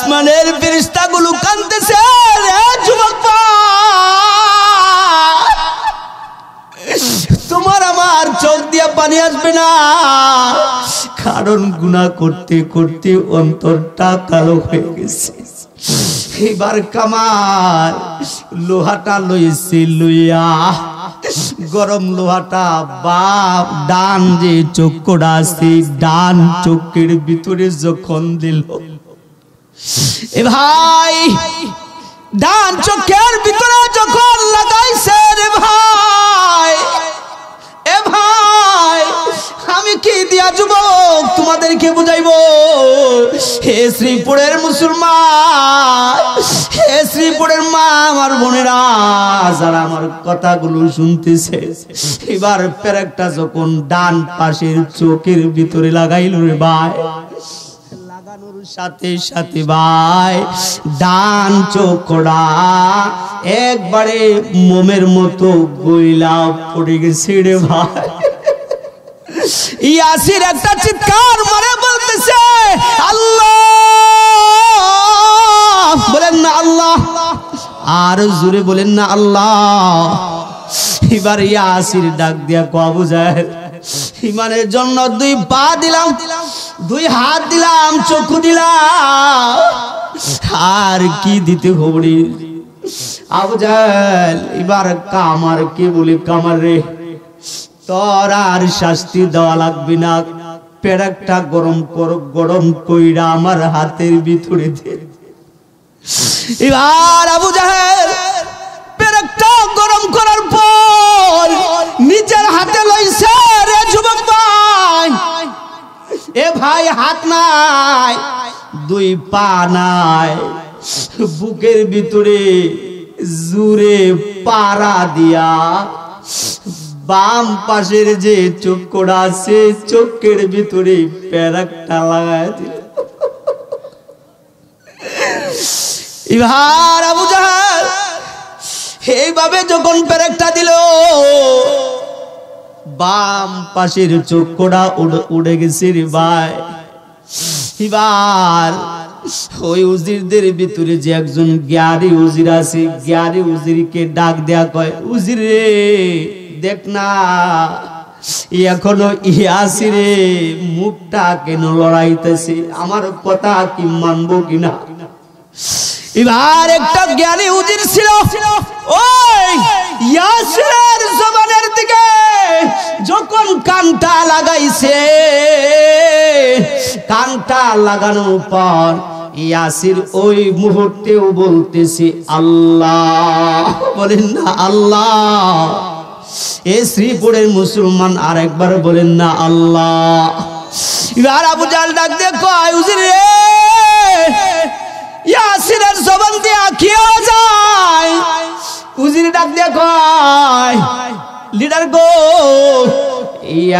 আসমানের ফেরেশতাগুলো কাঁদতেছে, রে যুবক তোমার আমার চোখ দিয়ে পানি আসবে না, কারণ গুনাহ করতে করতে অন্তরটা কালো হয়ে গেছে। এবার কামাল লোহাটা লইছে, লইয়া গরম লোহাটা বাপ ডান যে চোখটা আছে ডান চোখের ভিতরে যখন দিল, এ ভাই ডান চোখের ভিতরে যখন লাগাইছে রে ভাই, এ ভাই আমি কি দিয়া যুবক তোমাদেরকে বুঝাইবো? হে শ্রীপুরের মুসলমান, হে শ্রীপুরের মা আমার বোনেরা যারা আমার কথাগুলো শুনতেছে, এবার পেরেকটা যখন ডান পাশের চোখের ভিতরে লাগাইল রে ভাই, লাগানোর সাথে সাথে ভাই ডান চোখটা একবারে মোমের মতো গইলা পড়ে গেছে রে ভাই। ইয়াসির একটা চিৎকার মারে বলতেছে আল্লাহ, বলেন না আল্লাহ, আর জোরে বলেন না আল্লাহ। এবার ইয়াসির ডাক দিয়া কয় আবু জাহেল ইমানের জন্য 2 পা দিলাম, 2 হাত দিলাম, চক্ষু দিলাম, আর কি দিতে হবে? আবু জাহেল এবার কামার কে বলে কামার রে তোর আর শাস্তি দেওয়া লাগবে না, পেরেকটা গরম কর, গরম কইরা আমার হাতের ভিতরে দে। এবার আবু জাহেল পেরেকটা গরম করার পর নিজের হাতে লইছে রে যুবক ভাই, এ ভাই হাত নাই, 2 পা নাই, বুকের ভিতরে জুরে পাড়া দিয়া বাম পাশের যে চোখটা আছে চোখের ভিতরে পেরেকটা লাগায় দিল। এবার আবু জাহেল এইভাবে যখন পেরেকটা দিল, বাম পাশের চোখটা উড়ে গেছে রে ভাই। এবার ওই উজিরদের ভিতরে যে একজন জ্ঞানী উজির আছে, জ্ঞানী উজিরকে ডাক দেয়া কয় উজির রে দেখ না এখনো ইয়াসিরে মুখটা কেন লড়াইতেছে, আমার কথা কি মানবো কিনা? এবার একটা জ্ঞানী উজির ছিল, ওই ইয়াসিরের জবানের দিকে যখন কানটা লাগাইছে, কানটা লাগানোর পর ইয়াসির ওই মুহূর্তেও বলতেছে আল্লাহ, বলেন না আল্লাহ। এ শ্রীপুরের মুসলমান আর একবার বলেন না আল্লাহ। এবার আবু জাহেল ডাক দিয়ে কয় উজির রে ইয়াসিরের জবান দিয়ে কি যায়? উজির ডাক দিয়ে কয় লিডার গো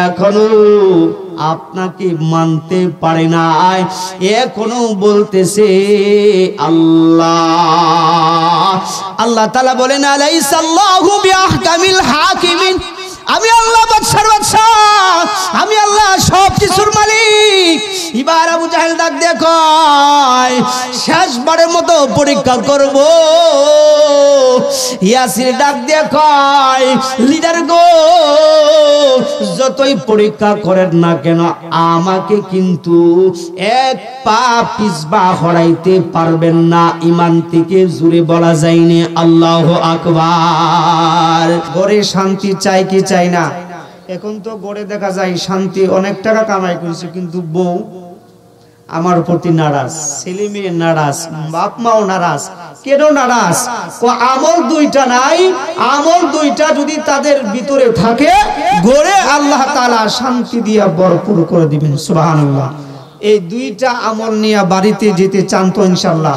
এখনো আপনাকে মানতে পারে না, এখনো বলতেছে আল্লাহ। আল্লাহ তাআলা বলেন আলাইসাল্লাহু বিআহকামিল হাকিমিন, আমি আল্লাহ বাদশার বাদশা, আমি আল্লাহ সব কিছুর মালিক। এবার আবু জাহেল ডাক দিয়ে কয় শেষবারের মতো পরীক্ষা করব। ইয়াসির ডাক দিয়ে কয় লিডার গো যতই পরীক্ষা করেন না কেন আমাকে কিন্তু 1 পা পিছবা হরাইতে পারবেন না। ইমান থেকে জুড়ে বলা যায়নি আল্লাহু আকবার। ঘরে শান্তি চাই কি চাই না? এখন তো গড়ে দেখা যায় শান্তি, অনেক টাকা কামাই করেছে কিন্তু বউ আমার প্রতি নারাজ, ছেলে মেয়ে নারাজ, বাপ মাও নারাজ। কেন নারাজ? আমল 2টা নাই, আমল 2টা যদি তাদের ভিতরে থাকে গড়ে আল্লাহ তাআলা শান্তি দিয়া ভরপুর করে দিবেন। সুবহানাল্লাহ। এই 2টা আমল নিয়ে বাড়িতে যেতে চান তো ইনশাআল্লাহ?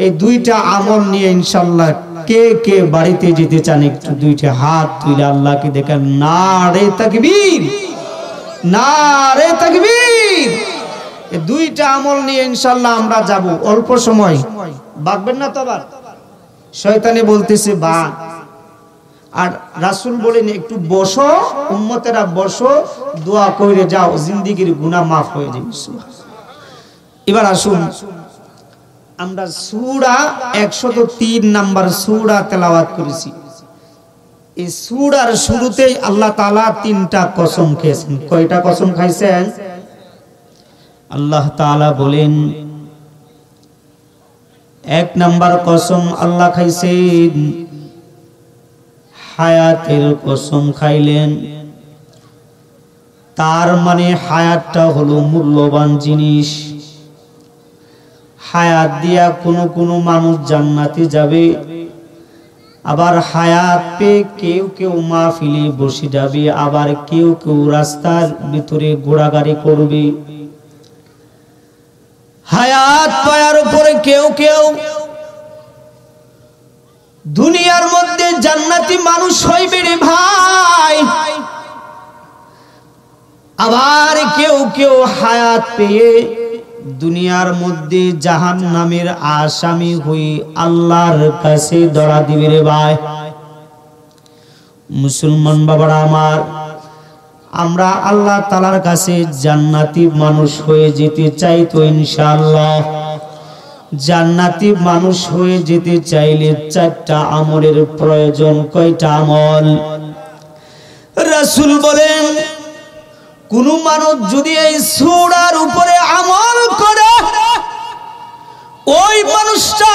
এই 2টা আমল নিয়ে ইনশাআল্লাহ কে কে বাড়িতে যেতে চান? একটু 2টা হাত তুলে আল্লাহকে দেখেন। নারে তাকবীর, নারে তাকবীর। এই 2টা আমল নিয়ে ইনশাআল্লাহ আমরা যাব। অল্প সময় বাগবেন না তো? আবার শয়তানে বলতেছে বাগ, আর রাসূল বলেন একটু বসো, উম্মতেরা বসো, দোয়া কইরে যাও, জিন্দেগীর গুনাহ maaf হয়ে যাবে। এবার আসুন আমরা সূরা 103 নাম্বার সূরা তেলাওয়াত করেছি। এই সূরার শুরুতেই আল্লাহ তাআলা 3টা কসম খেয়েছেন। কয়টা কসম খাইছেন? আল্লাহ তাআলা বলেন, 1 নাম্বার কসম আল্লাহ খাইছেন হায়াতের কসম খাইলেন। তার মানে হায়াতটা হলো মূল্যবান জিনিস। হায়াত দিয়া কোনো মানুষ জান্নাতে যাবে, আবার হায়াত পেয়ে কেউ কেউ মাহফিলে বসে যাবে, আবার কেউ কেউ রাস্তার ভিতরে ঘোরাঘুরি করবে। হায়াত পাওয়ার উপরে কেউ কেউ দুনিয়ার মধ্যে জান্নাতি মানুষ হইবে রে ভাই, আবার কেউ কেউ হায়াত পেয়ে দুনিয়ার মধ্যে জাহান্নামের আসামি হয়ে আল্লাহর কাছে ধরা দিবে রে ভাই। মুসলমান বাবারা আমার, আমরা আল্লাহ তাআলার কাছে জান্নাতি মানুষ হয়ে যেতে চাই তো ইনশাআল্লাহ। জান্নাতি মানুষ হয়ে যেতে চাইলে 4টা আমলের প্রয়োজন। কয়টা আমল? রাসূল বলেন, কোন মানুষ যদি এই সূরার উপরে আমল করে, ওই মানুষটা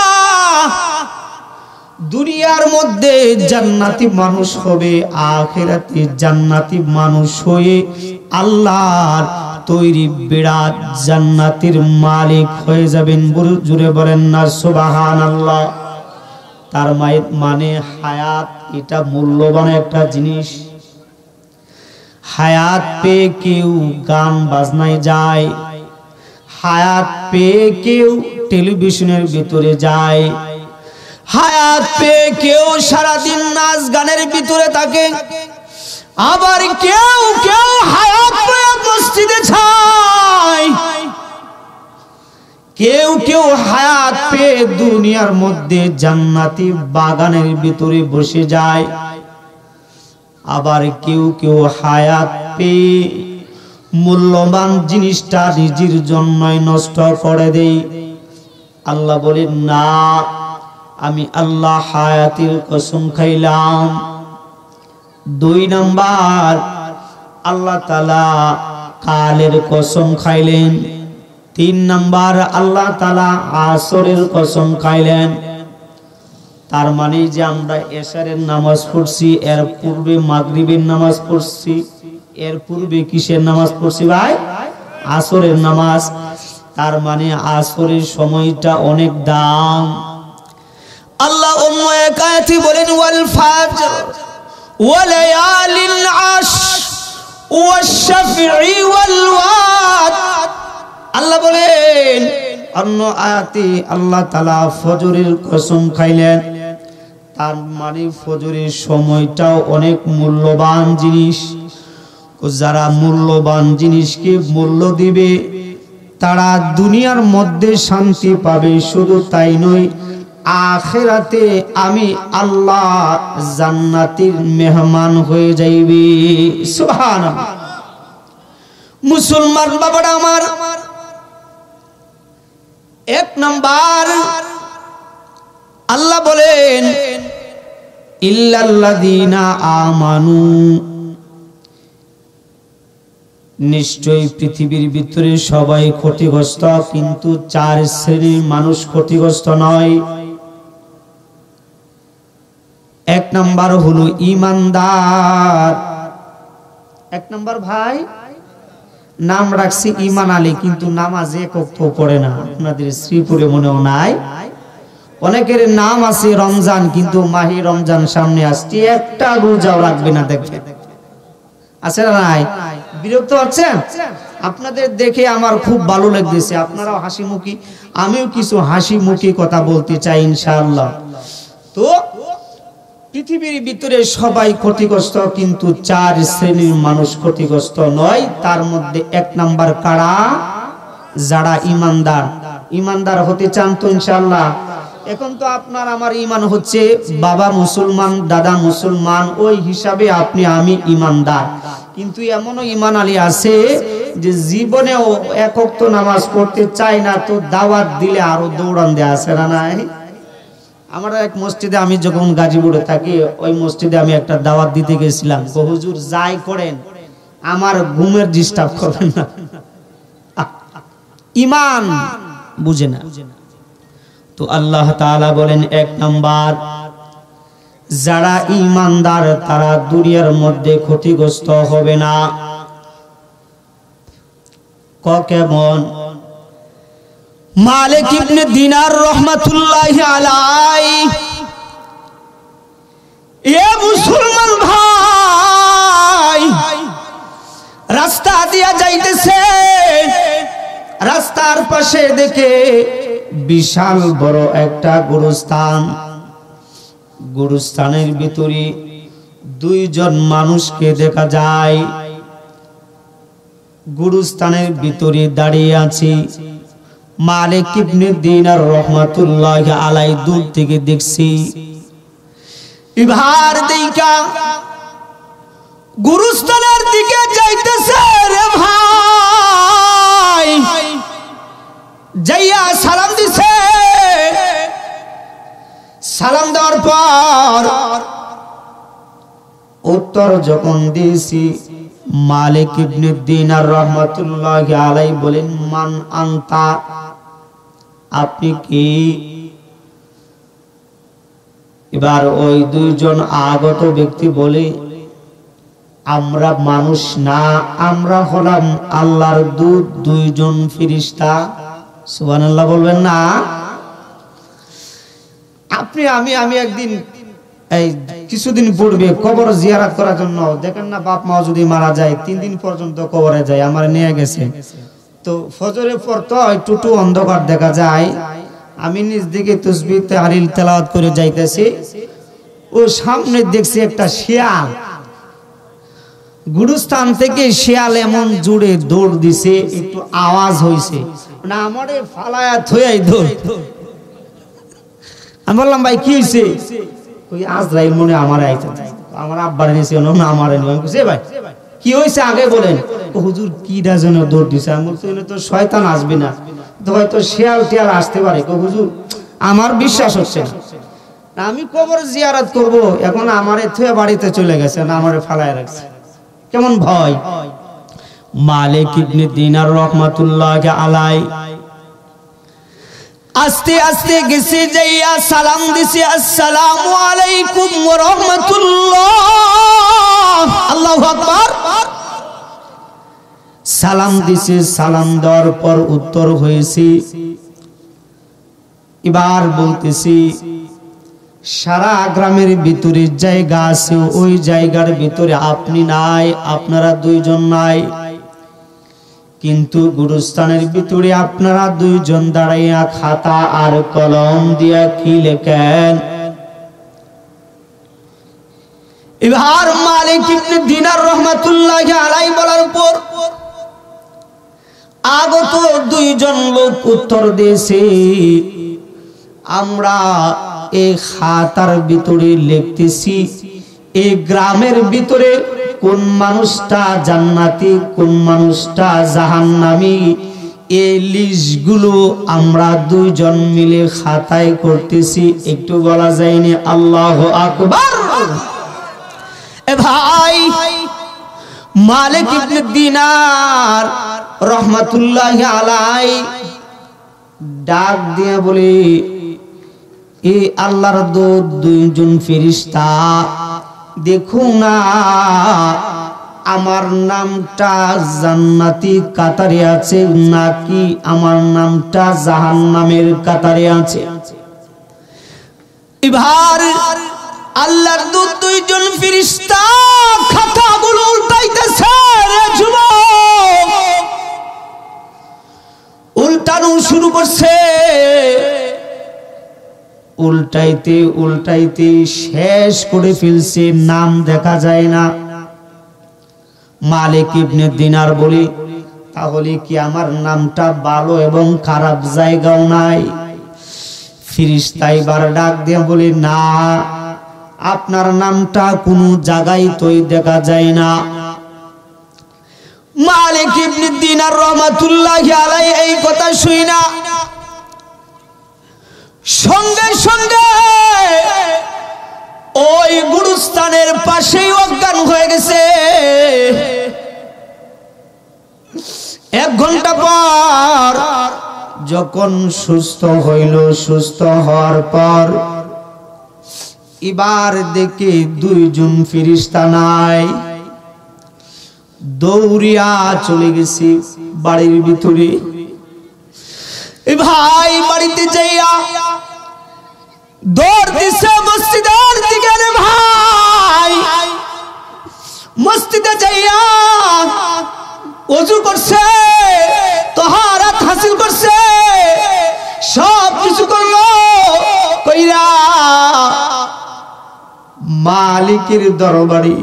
দুনিয়ার মধ্যে জান্নাতি মানুষ হবে, আখিরাতে জান্নাতি মানুষ হয়ে আল্লাহর তৈরি বিরাট জান্নাতের মালিক হয়ে যাবেন। জুড়ে বলেন না সুবহানাল্লাহ। তার মানে হায়াত এটা মূল্যবান একটা জিনিস। হায়াত পেয়ে কেউ গান বাজনায় যায়, হায়াত পেয়ে কেউ টেলিভিশনের ভিতরে যায়, হায়াত পেয়ে কেউ সারাদিন নাচ গানের ভিতরে থাকে, আবার কেউ কেউ হায়াত পেয়ে মসজিদে যায়, কেউ কেউ হায়াত পেয়ে দুনিয়ার মধ্যে জান্নাতি বাগানের ভিতরে বসে যায়, আবার কেউ কেউ হায়াত পেয়ে মূল্যবান জিনিসটা নিজের জন্যই নষ্ট করে দেয়। আল্লাহ বলেন, না, আমি আল্লাহ হায়াতের কসম খাইলাম। 2 নাম্বার আল্লাহ তাআলা কালের কসম খাইলেন। 3 নাম্বার আল্লাহ তাআলা আসরের কসম খাইলেন। তার মানে যে আমরা এশারের নামাজ পড়ছি, এর পূর্বে মাগরিবের নামাজ পড়ছি, এর পূর্বে কিসের নামাজ পড়ছি ভাই? আসরের নামাজ। তার মানে আসরের সময়টা অনেক দাম। আল্লাহ অন্য এক আয়াতে বলেন, ওয়াল ফাজর ওয়া লায়ালিন আশর ওয়াশ শাফঈ ওয়াল ওয়াত। আল্লাহ বলেন অন্য আয়াতে আল্লাহ তাআলা ফজরের কসম খাইলেন। তার মানে ফজরের সময়টাও অনেক মূল্যবান জিনিস। যারা মূল্যবান জিনিসকে মূল্য দিবে তারা দুনিয়ার মধ্যে শান্তি পাবে। শুধু তাই নয়, আখিরাতে আমি আল্লাহ জান্নাতের মেহমান হয়ে যাইবে। সুবহানাল্লাহ। মুসলমান বাবারা আমার, 1 নাম্বার আল্লাহ বলেন, ইল্লাল্লাযীনা আমানু, নিশ্চয়ই পৃথিবীর ভিতরে সবাই ক্ষতিগ্রস্ত, কিন্তু 4 শ্রেণীর মানুষ ক্ষতিগ্রস্ত নয়। 1 নাম্বার হলো ঈমানদার। 1 নাম্বার ভাই নাম রাখছি ঈমান আলী, কিন্তু নামাজে কখনো পড়ে না। আপনাদের শ্রীপুরে মনেও নাই। অনেকের নাম আছে রমজান, কিন্তু মাহে রমজান সামনে আসছে, একটা রোজাও রাখবে না। দেখবে আছে না নাই? বিরক্ত হচ্ছেন? আপনাদের দেখে আমার খুব ভালো লাগতেছে, আপনারাও হাসি মুখী, আমিও কিছু হাসি মুখী কথা বলতে চাই ইনশাআল্লাহ। তো পৃথিবীর ভিতরে সবাই ক্ষতিগ্রস্ত, কিন্তু 4 শ্রেণীর মানুষ ক্ষতিগ্রস্ত নয়। তার মধ্যে 1 নাম্বার কারা? যারা ঈমানদার। ঈমানদার হতে চান তো ইনশাআল্লাহ? এখন তো আপনার আমার ঈমান হচ্ছে বাবা মুসলমান, দাদা মুসলমান, ওই হিসাবে আপনি আমি ঈমানদার। কিন্তু এমনও ঈমান আলী আছে যে জীবনেও এক ওয়াক্ত নামাজ পড়তে চায় না, তো দাওয়াত দিলে আরো দৌড়ান দেয়া আছে না নাই? আমার এক মসজিদে, আমি যখন গাজীপুরে থাকি, ওই মসজিদে আমি একটা দাওয়াত দিতে গেছিলাম। হুজুর যাই করেন আমার ঘুমের ডিস্টার্ব করবেন না। ঈমান বুঝে না। তো আল্লাহ তাআলা বলেন, এক নাম্বার, যারা ঈমানদার তারা দুনিয়ার মধ্যে ক্ষতিগ্রস্ত হবে না। কেমন? মালিক ইবনে দিনার রহমাতুল্লাহি আলাইহি, এ মুসলমান ভাই, রাস্তা দিয়া যাইতেছে, রাস্তার পাশে দেখে বিশাল বড় একটা গুরুস্থান। গুরুস্থানের ভিতরে দুইজন মানুষকে দেখা যায়। গুরুস্থানের ভিতরে দাঁড়িয়ে আছে মালিক ইবনে দিনার রহমাতুল্লাহি আলাইহি। দূর থেকে দেখছি, ইভার দেইকা গুরুস্থানের দিকে যাইতেছে রে ভাই, যাইয়া সালাম দিছে। সালাম দেওয়ার পর উত্তর যখন দিয়েছি, মালিক ইবনে দিনার রহমাতুল্লাহি আলাইহি বলেন, মান আনতা, আপনি কি? এবার ওই দুইজন আগত ব্যক্তি বলে, আমরা মানুষ না, আমরা হলাম আল্লাহর দূত, দুইজন ফেরেশতা। সুবহানাল্লাহ বলবেন না? আপনি আমি একদিন এই কিছুদিন পূর্বে কবর জিয়ারত করার জন্য, দেখেন না বাপ মা যদি মারা যায় 3 দিন পর্যন্ত কবরে যায়, আমার নিয়ে গেছে। তো ফজরের পর তো একটু অন্ধকার দেখা যায়, আমি নিজ দিকে তাসবিহ তাহলিল তেলাওয়াত করে যাইতেছি, ও সামনে দেখছি একটা শিয়াল। গুরুস্থান থেকে শিয়াল এমন জোরে দৌড় দিছে, একটু আওয়াজ হইছে, না আমারে ফালায়া থইয়াই দৌড়। আমি বললাম, ভাই কি হইছে? ওই আজরাইল মনে আমারে আইতে, আমার আব্বার নিছে না আমারে নিয়ে। আমি কইছি, ভাই কি হইছে আগে বলেন। ও হুজুর কিডা যেন দৌড় দিছে। আমি বলছি, তো শয়তান আসবে না, তো হয়তো শিয়াল টিয়াল আসতে পারে। হুজুর আমার বিশ্বাস হচ্ছে না, আমি কবর জিয়ারত করব, এখন আমারে থুয়ে বাড়িতে চলে গেছে, না আমারে ফালায় রাখছে, কেমন ভয়। মালিক ইবনে দিনার রহমাতুল্লাহি আলাইহি আস্তে আস্তে গেছে, যাইয়া সালাম দিছে, আসসালামু আলাইকুম ওয়া রাহমাতুল্লাহ। আল্লাহু আকবার। সালাম দিছে, সালাম দেওয়ার পর উত্তর হয়েছে। এবার বলতেছি, সারা গ্রামের ভিতরে জায়গা আছে, ওই জায়গার ভিতরে আপনি নাই, আপনারা দুইজন নাই, কিন্তু গুরুস্থানের ভিতরে আপনারা দুইজন দাঁড়াইয়া খাতা আর কলম দিয়া কি লেখেন? এবার মালিক ইবনে দিনার রহমাতুল্লাহি আলাইহি বলার পর আগত দুইজন লোক উত্তর দিয়েছে, আমরা এই খাতার ভিতরে লিখতেছি এই গ্রামের ভিতরে কোন মানুষটা জান্নাতি, কোন মানুষটা জাহান্নামী, এই লিস্টগুলো আমরা দুইজন মিলে খাতায় করতেছি। একটু বলা যায়নি আল্লাহু আকবার? এ ভাই, মালিক ইবনে দিনার রহমাতুল্লাহি আলাইহি ডাক দিয়ে বলে, এই আল্লাহর দূত দুইজন ফেরেশতা, দেখো না আমার নামটা জান্নাতি কাতারে আছে নাকি আমার নামটা জাহান্নামের কাতারে আছে? এবার আল্লাহর দূত দুইজন ফেরেশতা খাতাগুলো উল্টাইতেছে। রে যুবক, উল্টানো শুরু করছে। উল্টাইতে উল্টাইতে শেষ করে ফেলছে, নাম দেখা যায় না। মালিক ইবনে দিনার বলে, তাহলে কি আমার নামটা ভালো এবং খারাপ জায়গাও নাই? ফেরেশতা এবার ডাক দিয়ে বলে, না, আপনার নামটা কোনো জায়গায় তোই দেখা যায় না। মালিক ইবনে দিনার রাহমাতুল্লাহি আলাইহি এই কথা শুইনা সঙ্গে সঙ্গে ওই গুরুস্থানের পাশেই অজ্ঞান হয়ে গেছে। 1 ঘন্টা পর যখন সুস্থ হইল, সুস্থ হওয়ার পর এবার দেখে 2 জন ফেরেশতা নাই। দৌড়িয়া চলে গেছি বাড়ির ভিতরে। ভাই বাড়িতে যাইয়া দৌড় দিছে মসজিদের দিকে। রে ভাই মসজিদে যাইয়া ওযু করছে, তাহারাত হাসিল করছে, সব কিছু করলো কইরা মালিকের দরবারে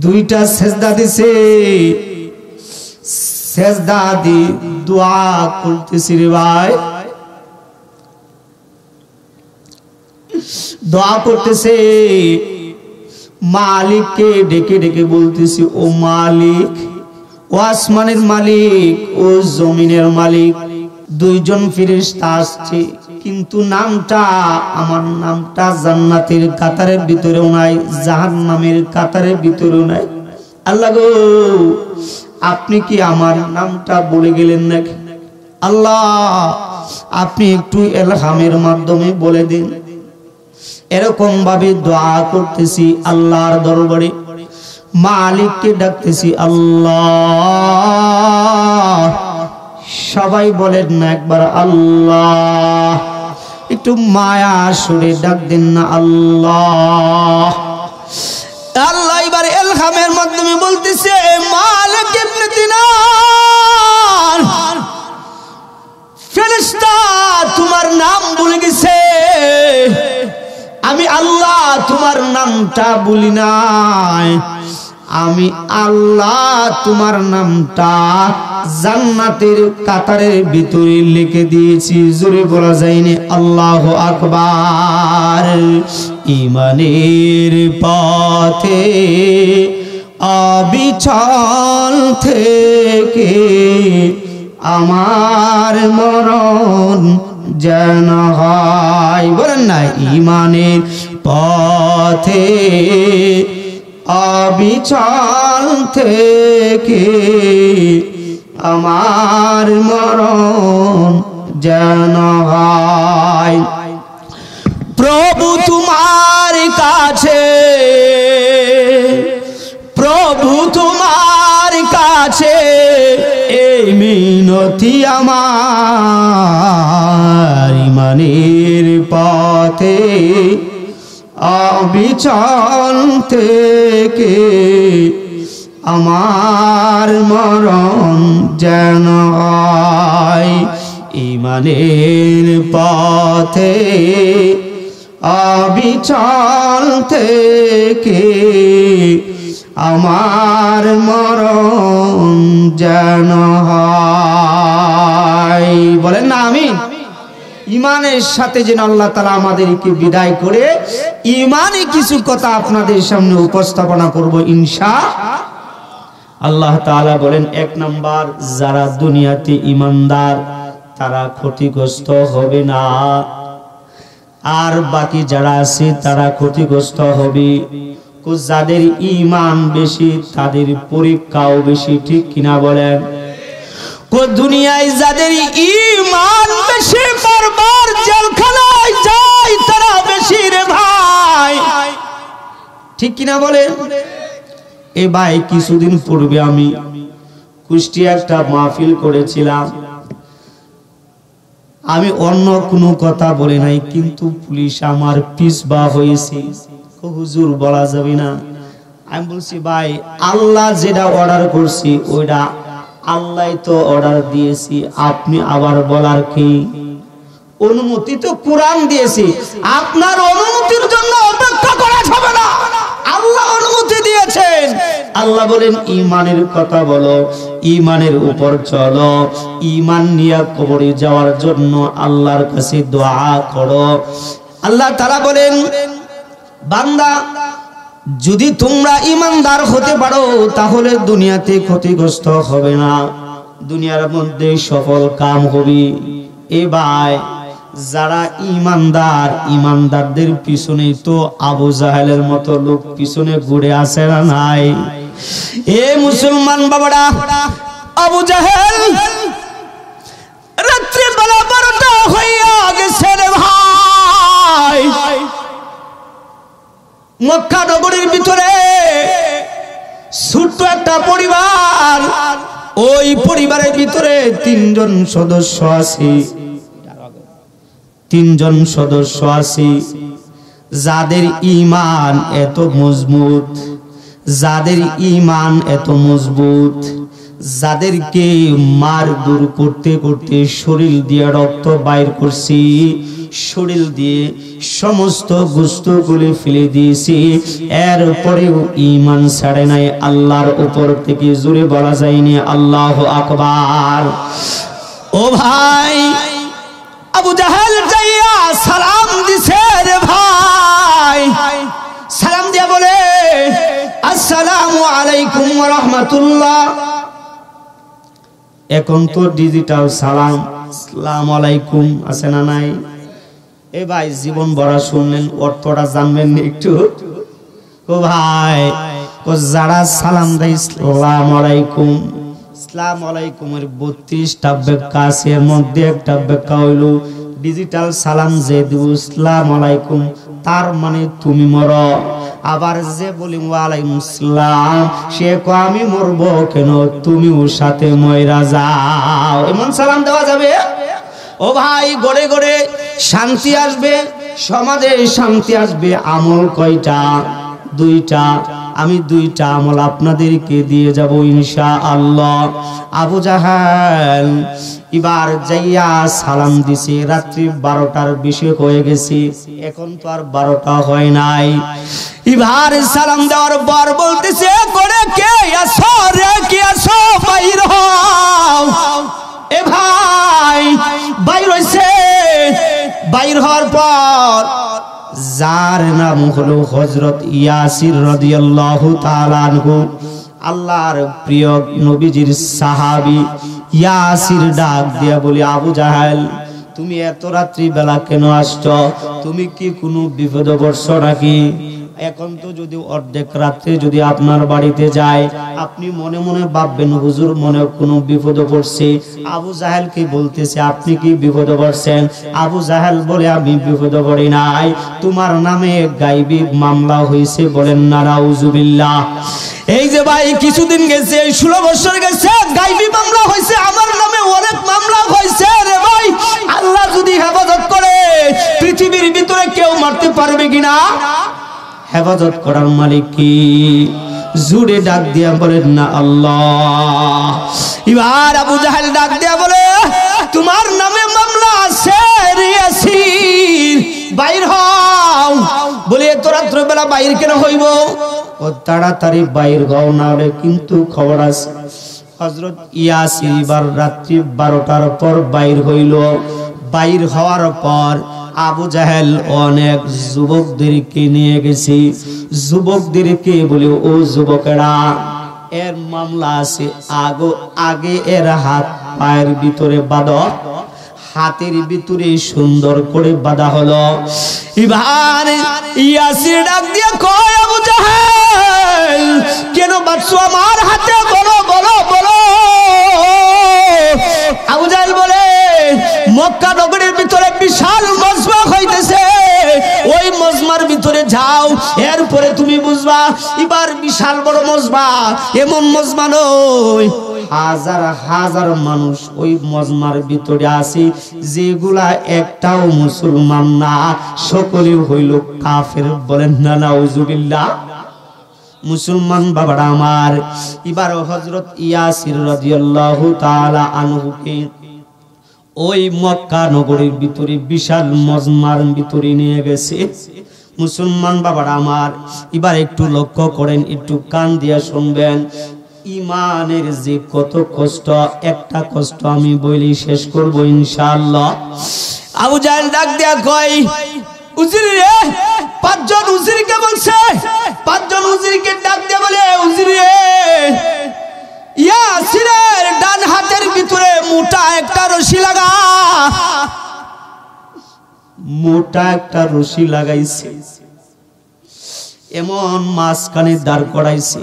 2টা সেজদা দিছে। সেজদা দি দোয়া করতেছি। রে ভাই দোয়া করতেছে, মালিককে ডেকে ডেকে বলতেছি, ও মালিক, ও আসমানের মালিক, ও জমিনের মালিক। 2 জন ফেরেশতা আসছে, কিন্তু নামটা, আমার নামটা জান্নাতের কাতারের ভিতরেও নাই, জাহান্নামের কাতারের ভিতরেও নাই। আল্লাহ গো, আপনি কি আমার নামটা বলে গেলেন নাকি? আল্লাহ, আপনি একটু ইলহামের মাধ্যমে বলে দিন। এরকম ভাবে দোয়া করতেছি আল্লাহর দরবারে, মালিককে ডাকতেছি। আল্লাহ, সবাই বলেন না একবার আল্লাহ, একটু মায়া সুরে ডাক দেন না আল্লাহ। আল্লাহ এবার ইলহামের মাধ্যমে বলতেছে, মালিক ইবনে দিনার, ফেরেশতা তোমার নাম বলে গেছে, আমি আল্লাহ তোমার নামটা বলি নাই। আমি আল্লাহ তোমার নামটা জান্নাতের কাতারের ভিতরে লিখে দিয়েছি। জোরে বলা যায়নি আল্লাহু আকবার। ঈমানের পথে অবিচল থেকে আমার মরণ যেন হয়। বলেন না, ঈমানের পথে অবিচল থেকে আমার মরণ যেন হয়। প্রভু তোমার কাছে, প্রভু তোমার কাছে এই মিনতি আমার, ঈমানের পথে অবিচল থেকে আমার মরণ যেন হয়। ঈমানের পথে অবিচল থেকে আমার মরণ যেন হয়। বলেন না আমিন। ঈমানের সাথে যেন আল্লাহ তাআলা আমাদেরকে বিদায় করে ঈমানে কিছু কথা আপনাদের সামনে উপস্থাপনা করব ইনশাআল্লাহ। আল্লাহ তাআলা বলেন, 1 নাম্বার, যারা দুনিয়াতে ঈমানদার তারা ক্ষতিগ্রস্ত হবে না, আর বাকি যারা আছে তারা ক্ষতিগ্রস্ত হবে। যাদের ঈমান বেশি তাদের পরীক্ষাও বেশি, ঠিক কিনা বলেন? দুনিয়ায় যাদের ঈমান বেশি বারবার জেলখানায় যায় তারা বেশি রে ভাই, ঠিক কিনা বলেন? এ ভাই, কিছুদিন পূর্বে আমি কুষ্টিয়া একটা মাহফিল করেছিলাম। আমি অন্য কোনো কথা বলে নাই, কিন্তু পুলিশ আমার পিছবা হয়েছে। হুজুর বলা যাবে না। আমি বলছি, ভাই, আল্লাহ যেটা অর্ডার করছি ওইটা আল্লাহ তো অর্ডার দিয়েছি, আপনি আবার বলার কি? অনুমতি তো কোরআন দিয়েছি, আপনার অনুমতির জন্য অপেক্ষা করা যাবে না। আল্লাহ অনুমতি দিয়েছেন। আল্লাহ বলেন, ঈমানের কথা বলো, ঈমানের উপর চলো, ঈমান নিয়ে কবরে যাওয়ার জন্য আল্লাহর কাছে দোয়া করো। আল্লাহ তাআলা বলেন, বান্দা যদি তোমরা ইমানদার হতে পারো তাহলে দুনিয়াতে ক্ষতিগ্রস্ত হবে না, দুনিয়ার মধ্যে সফল কাম হবে। এ ভাই, যারা ইমানদার, ইমানদারদের পিছনে তো আবু জাহেলের মতো লোক পিছনে ঘুরে আসে না নাই? এ মুসলমান বাবারা, আবু জাহেল রাত্রি বেলা 12টা হইয়া গেছে রে ভাই। মক্কা নগরীর ভিতরে ছোট্ট একটা পরিবার, ওই পরিবারের ভিতরে তিনজন সদস্য আছে, যাদের ঈমান এত মজবুত, যাদেরকে মার দূর করতে করতে শরীর দিয়ে রক্ত বাইর করছি, শরীর দিয়ে সমস্ত গোশতগুলি ফেলে দিয়েছি, এরপরেও ঈমান ছাড়ে নাই আল্লাহর উপর থেকে। জোরে বলা যায়নি আল্লাহু আকবার। ও ভাই, আবু জাহেল যাইয়া সালাম দিছে রে ভাই। সালাম দিয়া বলে, আসসালামু আলাইকুম ওয়া রাহমাতুল্লাহ। এখন তো ডিজিটাল সালাম, আসসালামু আলাইকুম আছে না নাই? এ ভাই, জীবন ভরা শুনলেন, অর্থটা জানবেন একটু? ও ভাই, যারা সালাম দেয় আসসালামু আলাইকুম, আসসালামু আলাইকুমের 32টা ব্যাখ্যা আছে, এর মধ্যে একটা ব্যাখ্যা হইল ডিজিটাল সালাম যে দিব আসসালামু আলাইকুম তার মানে তুমি মরো। আবার যে বলি ওয়ালাইকুম আসসালাম, সে কয় আমি মরবো কেন, তুমিও সাথে ময়রা যাও। এমন সালাম দেওয়া যাবে? ও ভাই, গড়ে গড়ে শান্তি আসবে, সমাজে শান্তি আসবে। আমল কয়টা? 2টা। আমি 2টা আমল আপনাদেরকে দিয়ে যাব ইনশাআল্লাহ। আবু জাহেল এবার যাইয়া সালাম দিছে, রাত্রি 12টার বেশি হয়ে গেছে, এখন তো আর 12টা হয় নাই। এবার সালাম দেওয়ার পর বলতেছে, করে কে আসো রে, কে আসো, বাইর হও। এ ভাই, বাইর হইছে। বাইর হওয়ার পর যার নাম হলো হযরত ইয়াসির রাদিয়াল্লাহু তাআলা আনহু, আল্লাহর প্রিয় নবীজির সাহাবী ইয়াসির ডাক দিয়া বলি, আবু জাহেল তুমি এত রাত্রি বেলা কেন আসছো? তুমি কি কোনো বিপদে পড়ছো নাকি? এখন তো যদি অর্ধেক রাত্রে যদি আপনার বাড়িতে যায়, আপনি মনে মনে ভাববেন হুজুর মনে কোনো বিপদে পড়ছে। আবু জাহেল কি বলতেছে, আপনি কি বিপদে পড়ছেন? আবু জাহেল বলে, আমি বিপদে পড়ি নাই, তোমার নামে গায়বী মামলা হয়েছে। বলেন না নাউজুবিল্লাহ। এই যে ভাই, কিছুদিন গেছে, 16 বছর গেছে, গায়বী মামলা হয়েছে, আমার নামে অনেক মামলা হয়েছে রে ভাই। আল্লাহ যদি হেফাজত করে, পৃথিবীর ভিতরে কেউ মারতে পারবে কিনা? হেফাজত করার মালিক কি? জুড়ে ডাক দিয়া বলেন না আল্লাহ। এবার আবু জাহেল ডাক দিয়া বলে, তোমার নামে মামলা আছে রে ইয়াসির, বাইর হও। বলে, এত রাত্র বেলা বাইর কেন হইব? ও তাড়াতাড়ি বাইর হও, না রে কিন্তু খবর আছে। হযরত ইয়াসির এবার রাত্রি 12টার পর বাইর হইল। বাইর হওয়ার পর আবু জাহেল অনেক যুবকদেরকে নিয়ে গেছে। যুবকদেরকে বলে, ও যুবকেরা, এর মামলা আছে, আগে এর হাত পায়ের ভিতরে বাঁধো। হাতের ভিতরে সুন্দর করে বাঁধা হলো। এবার ইয়াসির ডাক দিয়ে কয়, আবু জাহেল কেন বাঁধছো আমার হাতে? বলো বলো বলো। আবু জাহেল বলে, মক্কা নগরীর ভিতরে বিশাল মজমা হইতেছে, ওই মজমার ভিতরে যাও, এরপরে তুমি বুঝবা। এবার বিশাল বড় মজমা, এমন মজমা নয়, হাজার হাজার মানুষ ওই মজমার ভিতরে আছে, যেগুলা একটাও মুসলমান না, সকলে হইল কাফের। বলেন না নাউজুবিল্লাহ। মুসলমান বাবারা আমার, এবার হযরত ইয়াসির রাদিয়াল্লাহু তাআলা আনহুকে ওই মক্কা নগরীর ভিতরে বিশাল মজমার ভিতরে নিয়ে গেছে। মুসলমান বাবারা আমার, এবার একটু লক্ষ্য করেন, একটু কান দিয়া শুনবেন। ইমানের যে কত কষ্ট, একটা কষ্ট আমি বলি শেষ করব ইনশাআল্লাহ। আবু জাহেল ডাক দিয়া কয়, হুজুর রে, পাঁচজন উজিরকে বলছে, পাঁচজন উজিরকে ডাক দিয়ে বলে, উজির ইয়াসিরের ডান হাতের ভিতরে মোটা একটা রশি লাগা। মোটা একটা রশি লাগাইছে, এমন মাঝখানে দাঁড় করাইছে,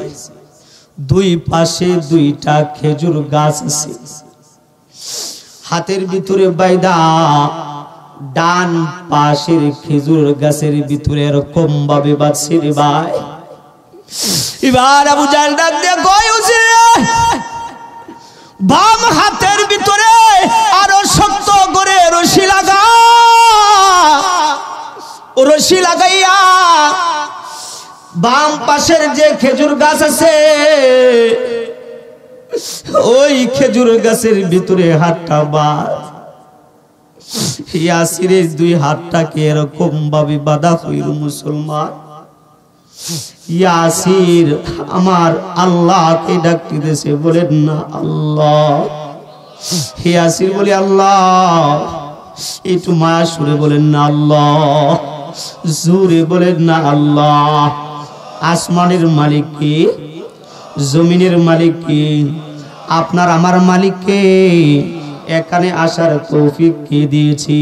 দুই পাশে দুইটা খেজুর গাছ আছে, হাতের ভিতরে বাইদা ডান পাশের খেজুর গাছের ভিতরে এরকম ভাবে বাঁধছে রে ভাই। এবার আবু জাহেল ডাক দিয়ে কয়, বাম হাতের ভিতরে আরো শক্ত করে রশি লাগা। রশি লাগাইয়া বাম পাশের যে খেজুর গাছ আছে ওই খেজুর গাছের ভিতরে হাতটা বাঁধ। ইয়াসিরের দুই হাতটাকে এরকম ভাবে বাঁধা হইল। মুসলমান ইয়াসির আমার আল্লাহকে ডাকতেছে, বলেন না আল্লাহ। ইয়াসির বলে আল্লাহ, একটু মায়া সুরে বলেন না আল্লাহ, জোরে বলেন না আল্লাহ। আসমানের মালিক কে? জমিনের মালিক কে? আপনার আমার মালিককে এখানে আসার তৌফিক কে দিয়েছি?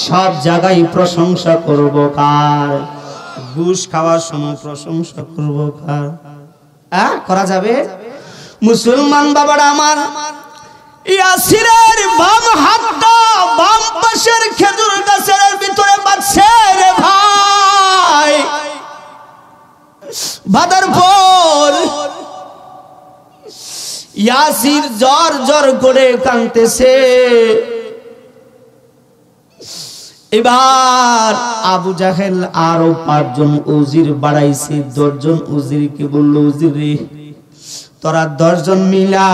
সব জায়গায় প্রশংসা করব কার? ঘুষ খাওয়ার সময় প্রশংসা করব কার? করা যাবে? মুসলমান বাবারা আমার, ইয়াসিরের বাম হাতটা বাম পাশের খেজুর গাছের ভিতরে বাঁধছে রে ভাই। বাঁধার পর ইয়াসির জ্বর জ্বর করে কাঁদতেছে। এবার আবু জাহেল আরো 5 জন উজির বাড়াইছে, 10 জন উজিরকে বলল, উজির রে তোরা 10 জন মিলা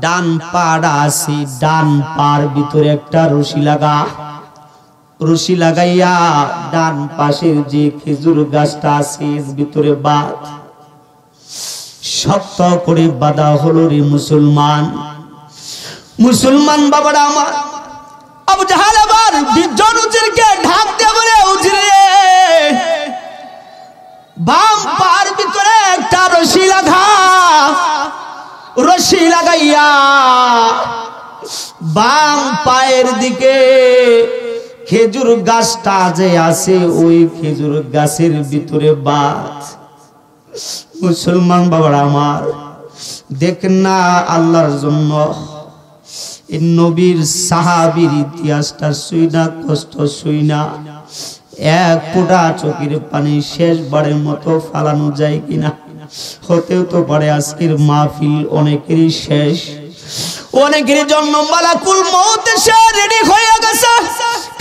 ডান পাড়া আছে, ডান পার ভিতরে একটা রশি লাগা। রশি লাগাইয়া ডান পাশের যে খেজুর গাছটা আছে ভিতরে বাঁধ। শক্ত করে বাঁধা হলো রে মুসলমান। মুসলমান বাবারা আমার, আবু জাহেল আবার 20 জন উজিরকে ঢাক দিয়ে বলে, উজির রে বাম পার ভিতরে একটা রশি লাগা। রশি লাগাইয়া বাম পায়ের দিকে খেজুর গাছটা যে আছে ওই খেজুর গাছের ভিতরে বাঁধ। মুসলমান বাবারা আমার, দেখেন না আল্লাহর জন্য এই নবীর সাহাবীর ইতিহাসটা শুইনা, কষ্ট শুইনা এক ফোঁটা চোখের পানি শেষবারের মতো ফালানো যায় কিনা? হতেও তো পারে আজকের মাহফিল অনেকেরই শেষ, অনেকের জন্য মালাকুল মউত এসে রেডি হয়ে গেছে,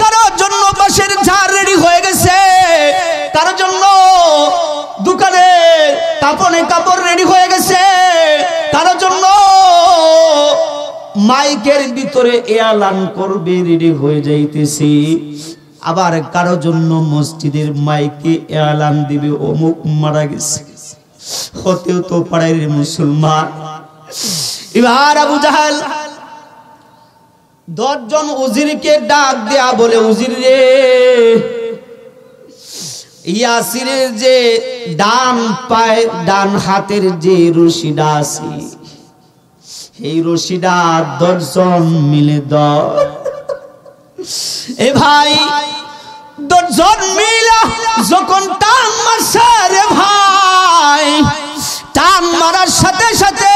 কারোর জন্য বাসের ঝাড় রেডি হয়ে গেছে, কারোর জন্য দোকানে কাপড়ে কাপড় রেডি হয়ে গেছে, কারোর জন্য মাইকের ভিতরে এলান করবে রেডি হয়ে যাইতেছি, আবার কারোর জন্য মসজিদের মাইকে এলান দিবে অমুক মারা গেছে। হতেও তো পারে রে মুসলমান। এবার আবু জাহেল 10 জন উজিরকে ডাক দেয়া বলে, উজির রে ইয়াসিরের যে ডান পায়ে ডান হাতের যে রশিটা আছে এই রশিটা 10 জন মিলে দাও। এ ভাই 10 জন মিলে যখন টান মারছে রে ভাই, টান মারার সাথে সাথে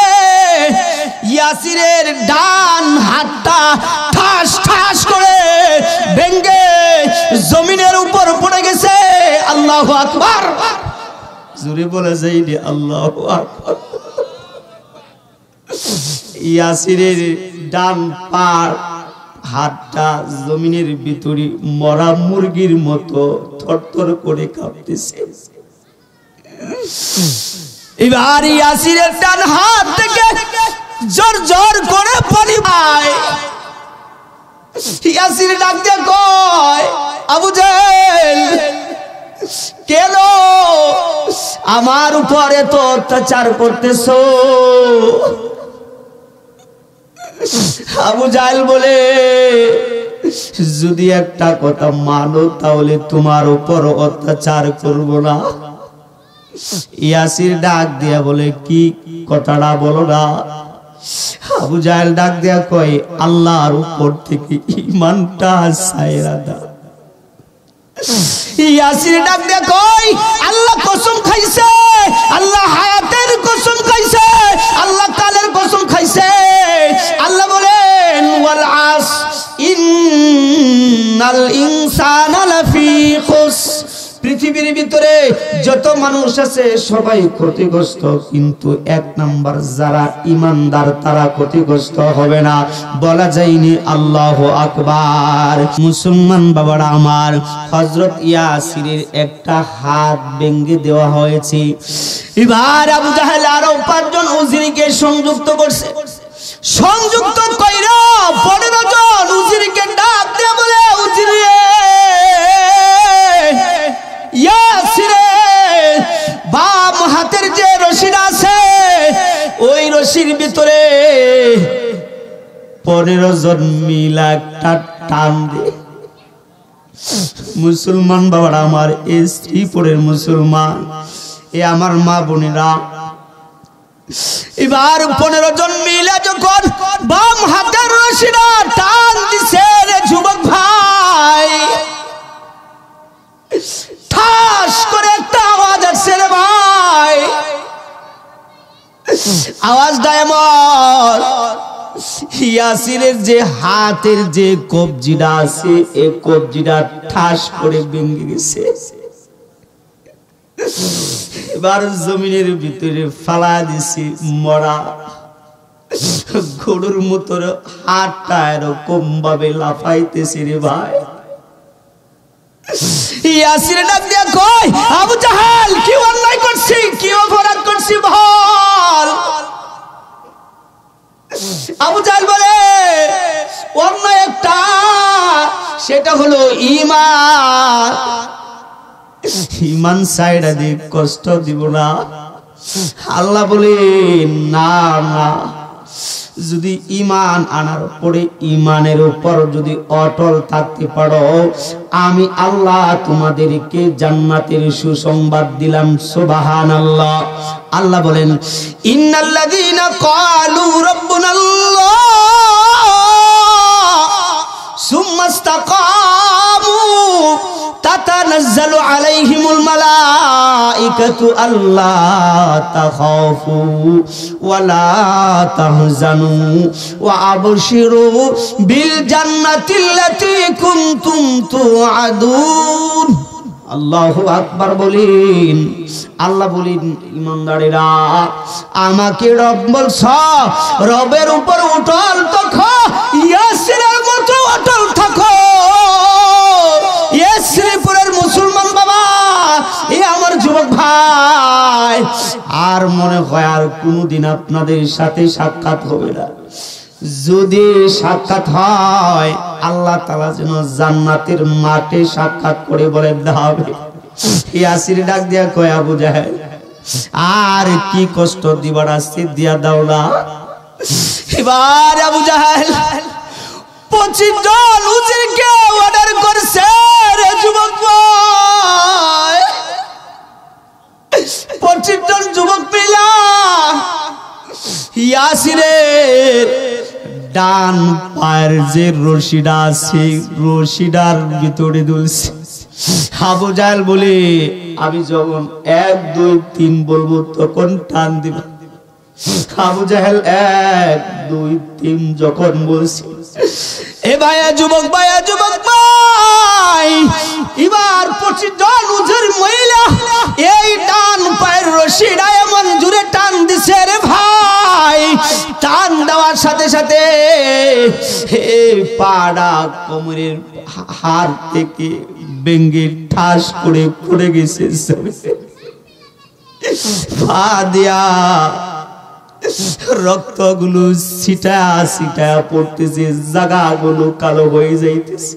ইয়াসিরের ডান হাতটা ঠাস ঠাস করে ভেঙে জমিনের উপর পড়ে গেছে। আল্লাহু আকবার, জোরে বলে যাই রে আল্লাহু আকবার। ইয়াসিরের ডান পার হাতটা জমিনের ভিতরে মরা মুরগির মতো থরথর করে কাঁপতেছে। এবার ইয়াসিরের ডান হাত থেকে জোর জোর করে পানি পায়। ইয়াসির ডাক দিয়ে কয়, আবু জাহেল কেন আমার উপরে তো অত্যাচার করতেছো? আবু জাহেল বলে, যদি একটা কথা মানো তাহলে তোমার উপর অত্যাচার করব না। ইয়াসির ডাক দিয়া বলে, কি কথাটা বলো না। আবু জাহেল ডাক দিয়া কয়, আল্লাহর উপর থেকে ঈমানটা ছাইরা দাও। ইয়াসির ডাক দিয়া কয়, আল্লাহ কসম খাইছে, আল্লাহ হায়াতের কসম খাইছে, আল্লাহ কালের কসম খাইছে। আল্লাহ বলেন, ওয়াল আস ইন্নাল ইনসানা লাফি খুস। পৃথিবীর ভিতরে যত মানুষ আছে সবাই ক্ষতিগ্রস্ত, কিন্তু এক নাম্বার যারা ঈমানদার তারা ক্ষতিগ্রস্ত হবে না। বলা যায়নি আল্লাহু আকবার। মুসলমান বাবারা আমার, হযরত ইয়াসিরের একটা হাত ভেঙে দেওয়া হয়েছে। এবার আবু জাহেল আরো 5 জন উজিরকে সংযুক্ত করছে। সংযুক্ত কইরা 15 জন উজিরকে ডাক দিয়ে বলে, উজিরে ইয়াসিরের বাম হাতের যে রশিটা আছে ওই রশির ভিতরে 15 জন মিলা একটা টান দে। মুসলমান বাবারা আমার, এই শ্রীপুরের মুসলমান, এ আমার মা বোনেরা, এবার 15 জন মিলে যখন বাম হাতের রশিটা টান দিছে রে যুবক ভাই, ঠাস করে একটা আওয়াজ আসছে রে ভাই। আওয়াজটা এমন, ইয়াসিরের যে হাতের যে কবজিটা আছে এই কবজিটা ঠাস করে ভেঙে গেছে। এবার জমিনের ভিতরে ফালা দিছে মরা গরুর মতো হাতটা এরকম ভাবে লাফাইতেছে রে ভাই। ইয়াসির ডাক দিয়া কয়, আবু জাহেল কি অন্যায় করছি, কি অপরাধ করছি বল। আবু জাহেল বলে, অন্যায় একটা, সেটা হলো ঈমান। ঈমান ছাইড়া দিয়ে কষ্ট দিব না। আল্লাহ বলে, না না, যদি ঈমান আনার পরে ঈমানের উপর যদি অটল থাকতে পারো, আমি আল্লাহ তোমাদেরকে জান্নাতের সুসংবাদ দিলাম। সুবহানাল্লাহ। আল্লাহ বলেন, ইন্নাল্লাযীনা ক্বালু রাব্বুনাল্লাহ সুম্মা ইসতাকামু তাতানাজ্জালু আলাইহিমুল মালাইকাতু আল্লা তাখাফু ওয়া লা তাহজানু ওয়া আবশিরু বিল জান্নাতিল্লাতী কুনতুম তুআদুন। আল্লাহু আকবার বলেন। আল্লাহ বলেন, ইমানদারেরা আমাকে রব বলছ, রবের উপর অটল থাকো, ইয়াসিরের মতো অটল থাকো। শ্রীপুরের মুসলমান বাবা, এ আমার যুবক ভাই, আর মনে হয় আর কোনদিন আপনাদের সাথে সাক্ষাৎ হবে না। যদি সাক্ষাৎ হয়, আল্লাহ তাআলা যেন জান্নাতের মাঠে সাক্ষাৎ করে বলে দাও। ইয়াসির ডাক দিয়া কয়, আবু জাহেল আর কি কষ্ট দিবার আসছে, দিয়া দাও না। এবার আবু জাহেল 25 জন উজিরকে অর্ডার করছে রে যুবক ভাই। 25 জন যুবক মিলা ইয়াসিরের ডান পায়ের যে রশিটা আছে রশিটার ভিতরে দুলছে। আবু জাহেল বলে, আমি যখন 1 2 3 বলবো তখন টান দিব। আবু জাহেল 1 2 3 যখন বলছে, এ ভাইয়া যুবক ভাই, এবার 25 জন উজির মহিলা এই ডান পায়ের রশিটা এমন জোরে টান দিছে রে ভাই। টান দেওয়ার সাথে সাথে এই পাড়া কোমরের হাড় থেকে ভেঙে ঠাস করে পড়ে গেছে। পা দিয়া রক্তগুলো ছিটা ছিটা পড়তেছে, জায়গাগুলো কালো হয়ে যাইতেছে।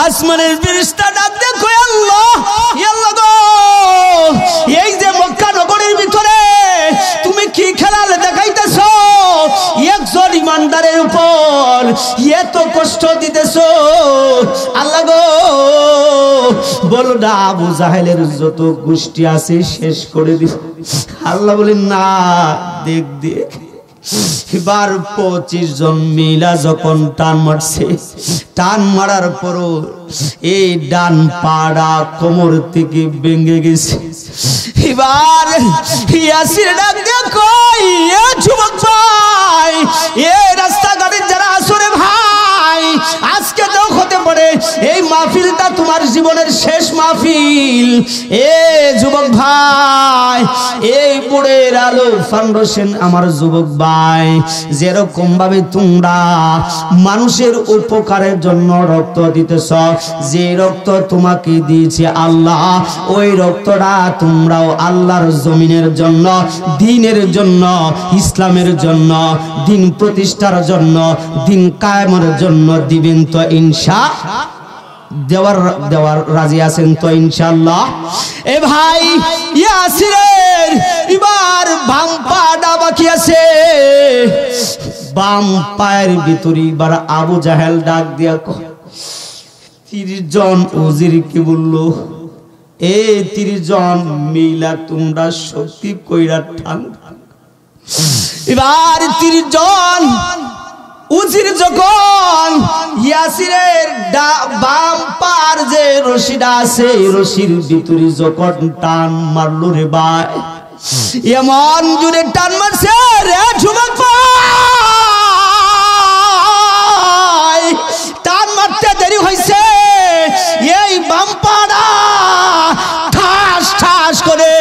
আসমানের ফেরেশতা ডাক দিয়ে কয়, আল্লাহ, আল্লাহ গো, এই যে মক্কা নগরীর ভিতরে তুমি কি খেলা দেখাইতেছো? একজন ইমানদারের উপর এত কষ্ট দিতেছো আল্লাহ গো বলো না আবু জাহেলের যত গোষ্ঠী আছে শেষ করে দিস আল্লাহ বলেন না দেখ দেখ এবার 25 জন মিলা যখন টান মারছে টান মারার পরও এই ডান পাড়া কোমর থেকে ভেঙে গেছে এবার ইয়াসির ডাক দিয়ে কই এ যুবক ভাই এ রাস্তাঘাটে যারা আসরে ভাই আজকে তো হতে পারে এই মাহফিলটা তোমার জীবনের শেষ মাহফিল এ যুবক ভাই এই বুড়ের আলো ফাউন্ডেশন আমার যুবক ভাই যেরকম ভাবে তোমরা মানুষের উপকারের জন্য রক্ত দিতেছ যে রক্ত তোমাকে দিয়েছে আল্লাহ ওই রক্তটা তোমরাও আল্লাহর জমিনের জন্য দ্বীনের জন্য ইসলামের জন্য দ্বীন প্রতিষ্ঠার জন্য দ্বীন কায়েমের জন্য দিবেন তো দেওয়ার রাজি আছেন তো ইনশাআল্লাহ এ ভাই ইয়াসিরের এবার বাম পাটা বাকি আছে বাম পায়ের ভিতরে এবার আবু জাহেল ডাক দিয়া 30 জন উজির কি বললো এই 30 জন মিলা তোমরা শক্তি কইরা টান এবার 30 জন উজির যখন ইয়াসিরের বাম পার যে রশিটা আছে রশির ভিতরে যখন টান মারলো রে ভাই এমন জোরে টান মারছে রে যুবক ভাই টান মারতে দেরি হইছে এই বাম পাড়া ঠাস ঠাস করে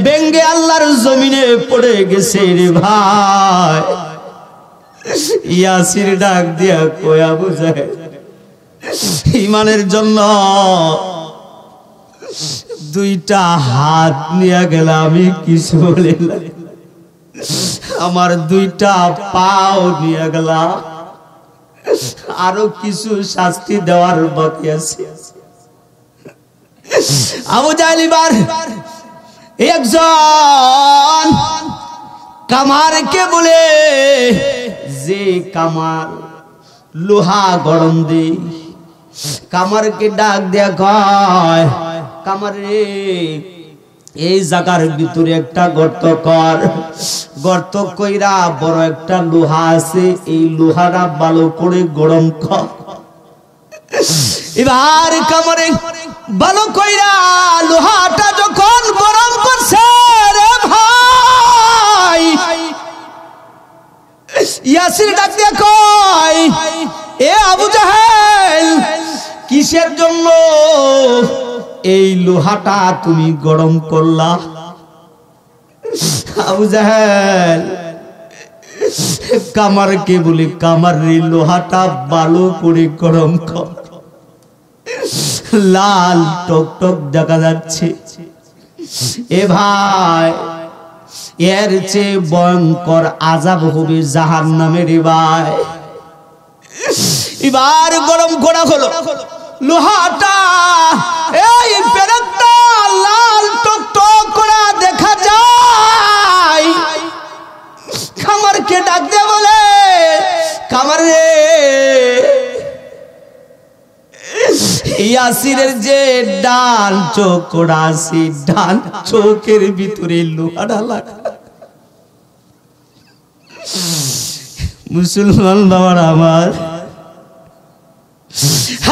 ভেঙে আল্লাহর জমিনে পড়ে গেছে রে ভাই ইয়াসির ডাক দিয়া কই আবু জাহেল ঈমানের জন্য দুইটা হাত নিয়ে গেলাম আমি কিছু বলিলাম আমার দুইটা পাও নিয়ে গেলাম আরো কিছু শাস্তি দেওয়ার বাকি আছে আবু জাহেল এবার একজন কামারকে বলে যে কামার লোহা গরম দে কামারকে ডাক দেয়া কয় কামার রে এই জায়গার ভিতরে একটা গর্ত কর গর্ত কইরা বড় একটা লোহা আছে এই লোহাটা ভালো করে গরম কর এবার কামারে ভালো কইরা লোহাটা যখন গরম করছে রে ভাই ইয়াসির ডাক দিয়ে কয় এ আবু জাহেল কিসের জন্য এই লোহাটা তুমি গরম করলা আবু জাহেল কামারকে বলে কামার রে লোহাটা ভালো করে গরম কর লাল টক টক দেখা যাচ্ছে এ ভাই এর চেয়ে ভয়ঙ্কর আযাব হবে জাহান্নামের ভাই এবার গরম করা হলো লোহাটা এই পেরেকটা লাল টক টক করা দেখা যায় কামারকে ডাক দিয়ে বলে কামার রে ইয়াসিরের যে ডান চোখ করা আছে ডান চোখের ভিতরে লোহাটা লাগা মুসলমান বাবার আমার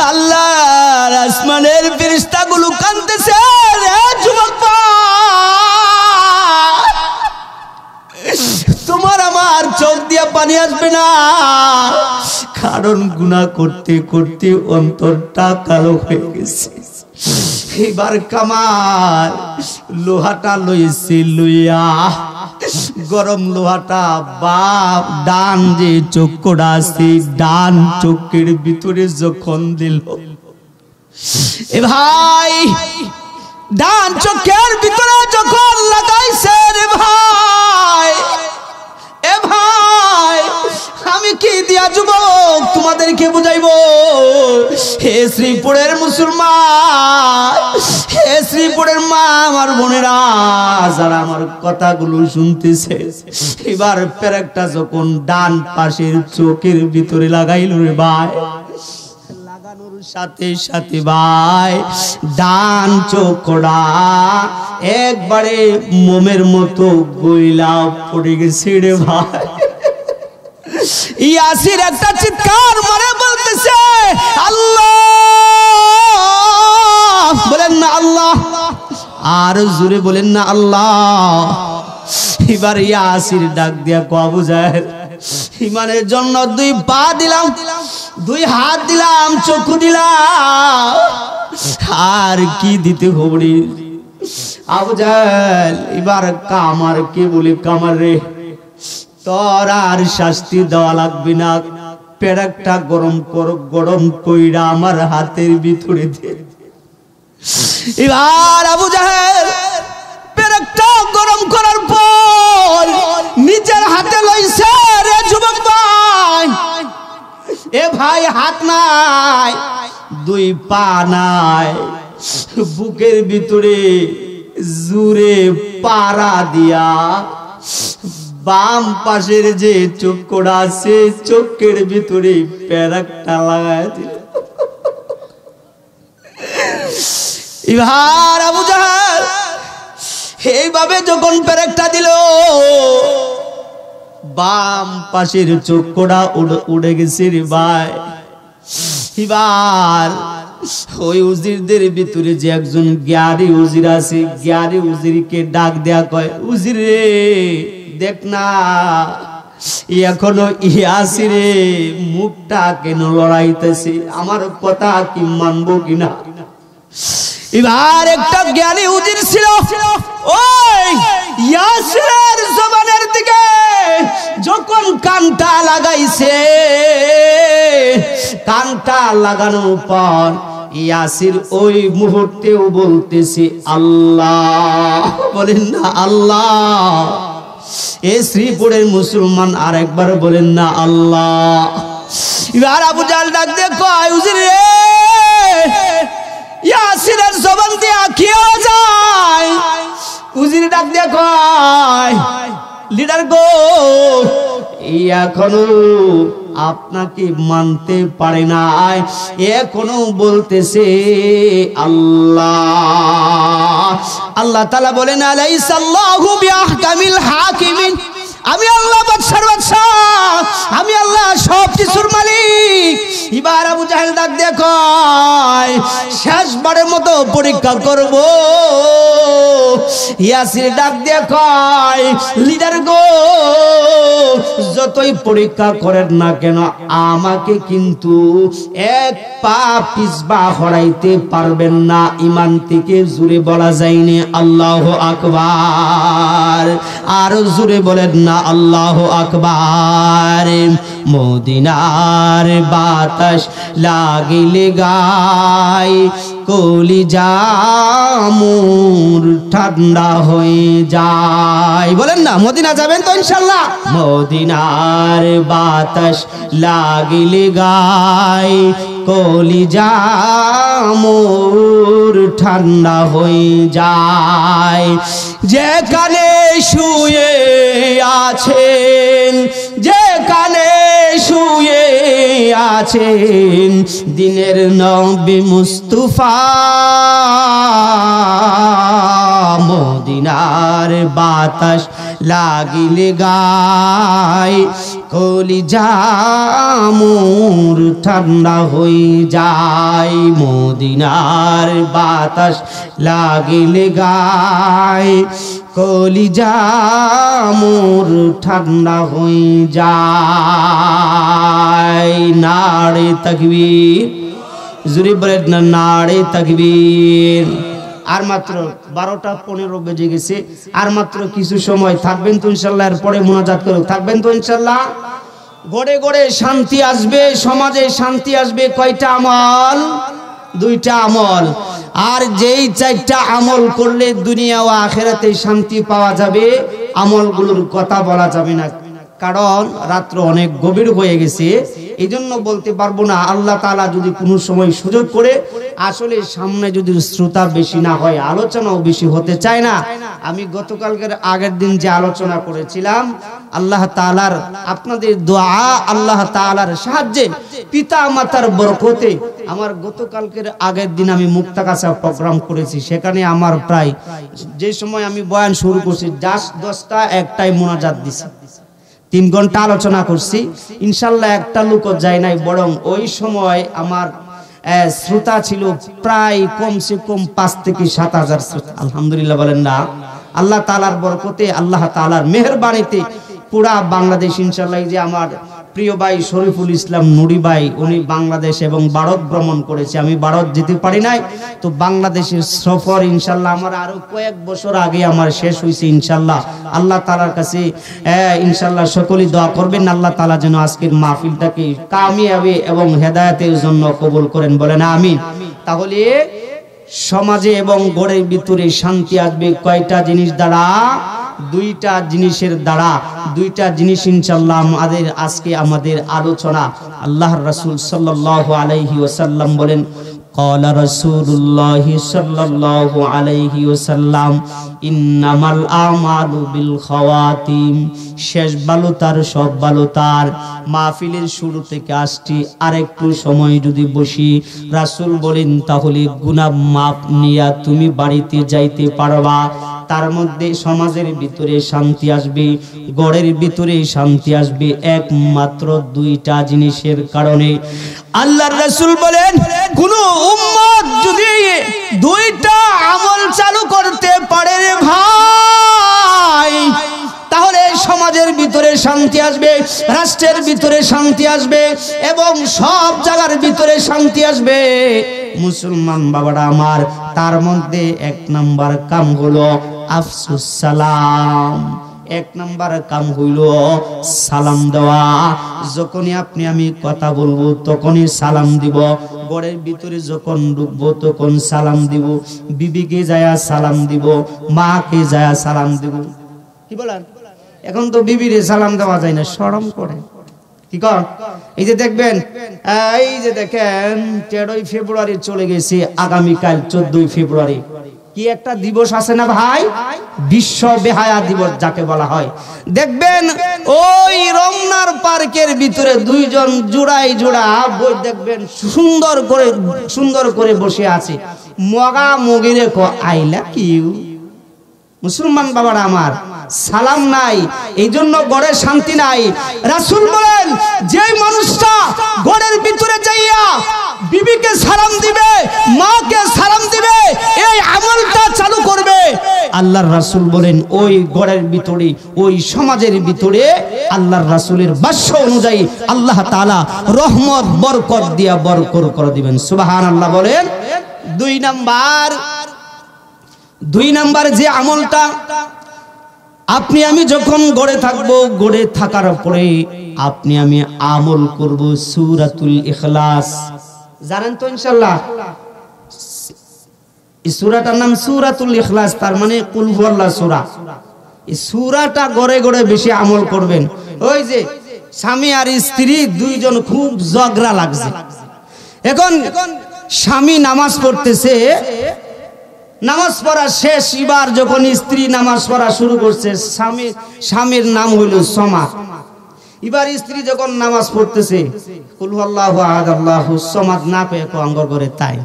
আল্লাহর আসমানের ফেরেশতাগুলো কাঁদতেছে রে যুবক তোমার আমার চোখ দিয়ে পানি আসবে না কারণ গুনাহ করতে করতে অন্তরটা কালো হয়ে গেছে এবার কামার লোহাটা লইছে লইয়া গরম লোহাটা বাপ ডান যে চোখটা আছে ডান চোখের ভিতরে যখন দিল এ ভাই ডান চোখের ভিতরে যখন লাগাইছে রে ভাই এ ভাই আমি কি দিয়া যুবক তোমাদেরকে বুঝাইবো হে শ্রীপুরের মুসলমান হে শ্রীপুরের মা আমার বোনেরা যারা আমার কথাগুলো শুনতেছে, এবার পেরেকটা যখন ডান পাশের চোখের ভিতরে লাগাইল রে ভাই, লাগানোর সাথে সাথে ভাই ডান চোখটা একবারে মোমের মতো গইলা পড়ে গেছে রে ভাই। ইয়াসির একটা চিৎকার মারে বলতেছে আল্লাহ, বলেন না আল্লাহ, আর জোরে বলেন না আল্লাহ। এবার ইয়াসির ডাক দিয়া আবু জাহেল, ইমানের জন্য 2 পা দিলাম, 2 হাত দিলাম, চক্ষু দিলাম, আর কি দিতে হবে? আবু জাহেল এবার কামার, কে বলে কামার রে, তোর আর শাস্তি দেওয়া লাগবে না, পেরেকটা গরম কর, গরম কইরা আমার হাতের ভিতরে দে। এবার আবু জাহেল পেরেকটা গরম করার পর নিজের হাতে লইছে রে যুবক ভাই, এ ভাই হাত নাই, 2 পা নাই, বুকের ভিতরে জুরে পাড়া দিয়া বাম পাশের যে চোখটা আছে চোখের ভিতরে পেরেকটা লাগায় দিল। এবার আবু জাহেল এইভাবে যখন পেরেকটা দিল, বাম পাশের চোখটা উড়ে গেছে রে ভাই। এবার ওই উজিরদের ভিতরে যে একজন জ্ঞানী উজির আছে, জ্ঞানী উজিরকে ডাক দেয়া কয়, উজির রে দেখ না এখনো ইয়াসিরে মুখটা কেন লড়াইতেছে, আমার কথা কি মানবো কিনা? এবার একটা জ্ঞানী উজির ছিল, ওই ইয়াসিরের জবানের দিকে যখন কানটা লাগাইছে, কানটা লাগানোর পর ইয়াসির ওই মুহূর্তেও বলতেছে আল্লাহ, বলেন না আল্লাহ। এই শ্রীপুরের মুসলমান আর একবার বলেন না আল্লাহ। এবার আবু জাহেল ডাক দিয়ে কয়, উজির রে ইয়াসিরের জবান দিয়ে আখিও যায়। উজির ডাক দিয়ে কয়, লিডার গো এখনো আপনাকে মানতে পারে নাই, এখনো বলতেছে আল্লাহ। আল্লাহ তাআলা বলেন আলাইসাল্লাহু বিআহকামিল হাকিমিন, আমি আল্লাহ বাদশার বাদশা, আমি আল্লাহ সব কিছুর মালিক। এবার আবু জাহেল ডাক দিয়ে কয়, শেষবারের মতো পরীক্ষা করব। ইয়াসির ডাক দিয়ে কয়, লিডার গো যতই পরীক্ষা করেন না কেন আমাকে কিন্তু 1 পা পিছবা হরাইতে পারবেন না। ইমান থেকে জোরে বলা যায়নি আল্লাহু আকবার, আর জোরে বলেন না আল্লাহু আকবার। মদিনার বাতাস লাগিলে গায়, কলিজা মোর ঠান্ডা হয়ে যায়। বলেন না মদিনা যাবেন তো ইনশাআল্লাহ। মদিনার বাতাস লাগিলে গায়, কলিজা মোর ঠান্ডা হয়ে যায়। যেখানে শুয়ে আছেন, যেখানে শুয়ে আছেন দিনের নবী মুস্তাফা, মদিনার বাতাস লাগিলে গায়, কলিজা মোর ঠান্ডা হয়ে যায়। মদিনার বাতাস লাগিলে গায়, কলিজা মোর ঠান্ডা হয়ে যায়। নারে তাকবীর, জোরে বলেন না নারে তাকবীর। আর মাত্র 12:15 বেজে গেছে, আর মাত্র কিছু সময় থাকবেন তো ইনশাআল্লাহ। এরপরে মোনাজাত করে থাকবেন তো ইনশাআল্লাহ। গড়ে গড়ে শান্তি আসবে, সমাজে শান্তি আসবে। কয়টা আমল? 2টা আমল। আর যেই 4টা আমল করলে দুনিয়া ও আখিরাতে শান্তি পাওয়া যাবে, আমলগুলোর কথা বলা যাবে না। কারণ রাত্র অনেক গভীর হয়ে গেছে, এই জন্য বলতে পারবো না। আল্লাহ তাআলা যদি কোনো সময় সুযোগ করে, আসলে সামনে যদি শ্রোতা বেশি না হয়, আলোচনাও বেশি হতে চায় না। আমি গতকালকের আগের দিন যে আলোচনা করেছিলাম, আল্লাহ তাআলার আপনাদের দোয়া, আল্লাহ তাআলার সাহায্যে, পিতা মাতার বরকতে আমার গতকালকের আগের দিন আমি মুক্তাগাছা প্রোগ্রাম করেছি। সেখানে আমার প্রায় যে সময় আমি বয়ান শুরু করছি 10টা 1টায় মোনাজাত দিছি, 3 ঘন্টা আলোচনা করছি। ইনশাল্লাহ একটা লোকও যায় নাই, বরং ওই সময় আমার শ্রোতা ছিল প্রায় কমসে কম 5 থেকে 7,000 শ্রোতা। আলহামদুলিল্লাহ বলেন না। আল্লাহ তাআলার বরকতে, আল্লাহ তাআলার মেহেরবানিতে পুরা বাংলাদেশ ইনশাল্লাহ, যে আমার প্রিয় ভাই শরীফুল ইসলাম নুরি ভাই, উনি বাংলাদেশ এবং ভারত ভ্রমণ করেছে। আমি ভারত যেতে পারি নাই, তো বাংলাদেশের সফর ইনশাল্লাহ আমার আরো কয়েক বছর আগে আমার শেষ হয়েছে ইনশাল্লাহ। আল্লাহ তাআলার কাছে ইনশাল্লাহ সকলেই দোয়া করবেন, আল্লাহ তাআলা যেন আজকের মাহফিলটাকে কামিয়াবি এবং হেদায়েতের জন্য কবুল করেন, বলেন আমিন। তাহলে সমাজে এবং গড়ের ভিতরে শান্তি আসবে কয়টা জিনিস দ্বারা? 2টা জিনিসের দ্বারা। 2টা জিনিস ইনশাআল্লাহ আমাদের আজকে আমাদের আলোচনা। আল্লাহর রাসূল সাল্লাল্লাহু আলাইহি ওয়াসাল্লাম বলেন, ক্বালা রাসূলুল্লাহ সাল্লাল্লাহু আলাইহি ওয়াসাল্লাম, ইন্নামাল আমালু বিল খাওয়াতিম। শেষ ভালো তার, সব ভালো তার। মাহফিলের শুরু থেকে আসছি, আরেকটু সময় যদি বসি, রাসূল বলেন তাহলে গুনাহ মাফ নিয়া তুমি বাড়িতে যাইতে পারবা। তার মধ্যে সমাজের ভিতরে শান্তি আসবে, গড়ের ভিতরে শান্তি আসবে একমাত্র 2টা জিনিসের কারণে। আল্লাহর রাসূল বলেন, কোন উম্মত যদি 2টা আমল চালু করতে পারে রে ভাই, তাহলে সমাজের ভিতরে শান্তি আসবে, রাষ্ট্রের ভিতরে শান্তি আসবে এবং সব জায়গার ভিতরে শান্তি আসবে। মুসলমান বাবারা আমার, তার মধ্যে 1 নাম্বার কাম হলো আফসুস সালাম। 1 নাম্বার কাম হইল সালাম দেওয়া। যখনই আপনি আমি কথা বলবো তখনই সালাম দিব, ঘরের ভিতরে যখন ঢুকবো তখন সালাম দিব, বিবিকে যায়া সালাম দিব, মাকে যায়া সালাম দিব। কি বলেন? এখন তো বিবিরে সালাম দেওয়া যায় না, শরম করে। কি কর? এই যে দেখবেন, এই যে দেখেন 13ই ফেব্রুয়ারি চলে গেছে, আগামীকাল 14ই ফেব্রুয়ারি কি একটা দিবস আছে না ভাই? বিশ্ব বেহায়া দিবস যাকে বলা হয়। দেখবেন ওই রমনার পার্কের ভিতরে 2 জন জোড়ায় জোড়া বই দেখবেন সুন্দর করে বসে আছে, মগা মগিরে কো আই লাভ ইউ। মুসলমান বাবারা আমার, সালাম নাই, এই জন্য গড়ে শান্তি নাই। রাসূল বলেন, যে মানুষটা গড়ের ভিতরে যাইয়া বিবিকে সালাম দিবে, মাকে সালাম দিবে, এই আমলটা চালু করবে, আল্লাহর রাসূল বলেন ওই গড়ের ভিতরে, ওই সমাজের ভিতরে আল্লাহর রাসূলের ভাষ্য অনুযায়ী আল্লাহ তাআলা রহমত বরকত দিয়া বরকত করে দিবেন। সুবহানাল্লাহ বলেন। 2 নাম্বার যে আমলটা আপনি আমি যখন গড়ে থাকবো, গড়ে থাকার পরে আপনি আমি আমল করব সূরাতুল ইখলাস। জানেন তো ইনশাআল্লাহ এই সূরাটার নাম সূরাতুল ইখলাস, তার মানে কুল হুয়াল্লাহ সূরা। এই সূরাটা গড়ে গড়ে বেশি আমল করবেন। ওই যে স্বামী আর স্ত্রী 2 জন খুব ঝগড়া লাগছে, এখন স্বামী নামাজ পড়তেছে, নামাজ পড়া শেষ, এবার যখন স্ত্রী নামাজ পড়া শুরু করছে, স্বামীর নাম হইল সমাদ। এবার স্ত্রী যখন নামাজ পড়তেছে, কুল হুয়াল্লাহু আহাদ আল্লাহুস সামাদ না কয়ে অঙ্গ করে তাই।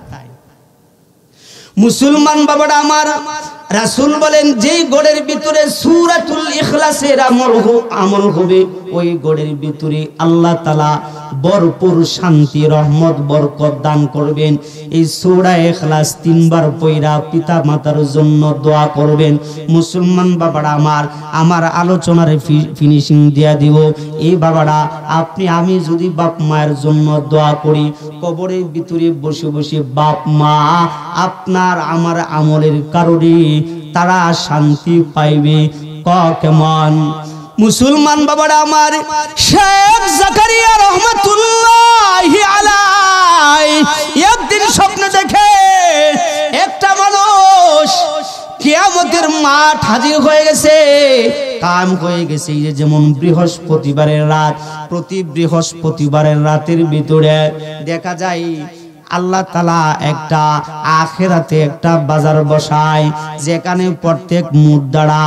মুসলমান বাবারা আমার, রাসূল বলেন যেই গড়ের ভিতরে সূরাতুল ইখলাসের আমল হবে, ওই গড়ের ভিতরে আল্লাহ তাআলা ভরপুর শান্তি, রহমত, বরকত দান করবেন। এই সূরা ইখলাস 3 বার পড়া পিতা মাতার জন্য দোয়া করবেন। মুসলমান বাবারা আমার আলোচনার ফিনিশিং দিয়া দিব। এই বাবারা, আপনি আমি যদি বাপ মায়ের জন্য দোয়া করি, কবরের ভিতরে বসে বসে বাপ মা আপনার আমার আমলের কারণে তারা শান্তি পাইবে। কেমন? মুসলমান বাবারা আমার, শেখ জাকারিয়া রহমাতুল্লাহি আলাইহি একদিন স্বপ্নে দেখে একটা মানুষ কিয়ামতের মাঠ হাজির হয়ে গেছে। কাম হয়ে গেছে। এই যেমন বৃহস্পতিবারের রাত, প্রতি বৃহস্পতিবারের রাতের ভিতরে দেখা যায় আল্লাহ তাআলা একটা আখিরাতে একটা বাজার বসায়, যেখানে প্রত্যেক মুদ্রা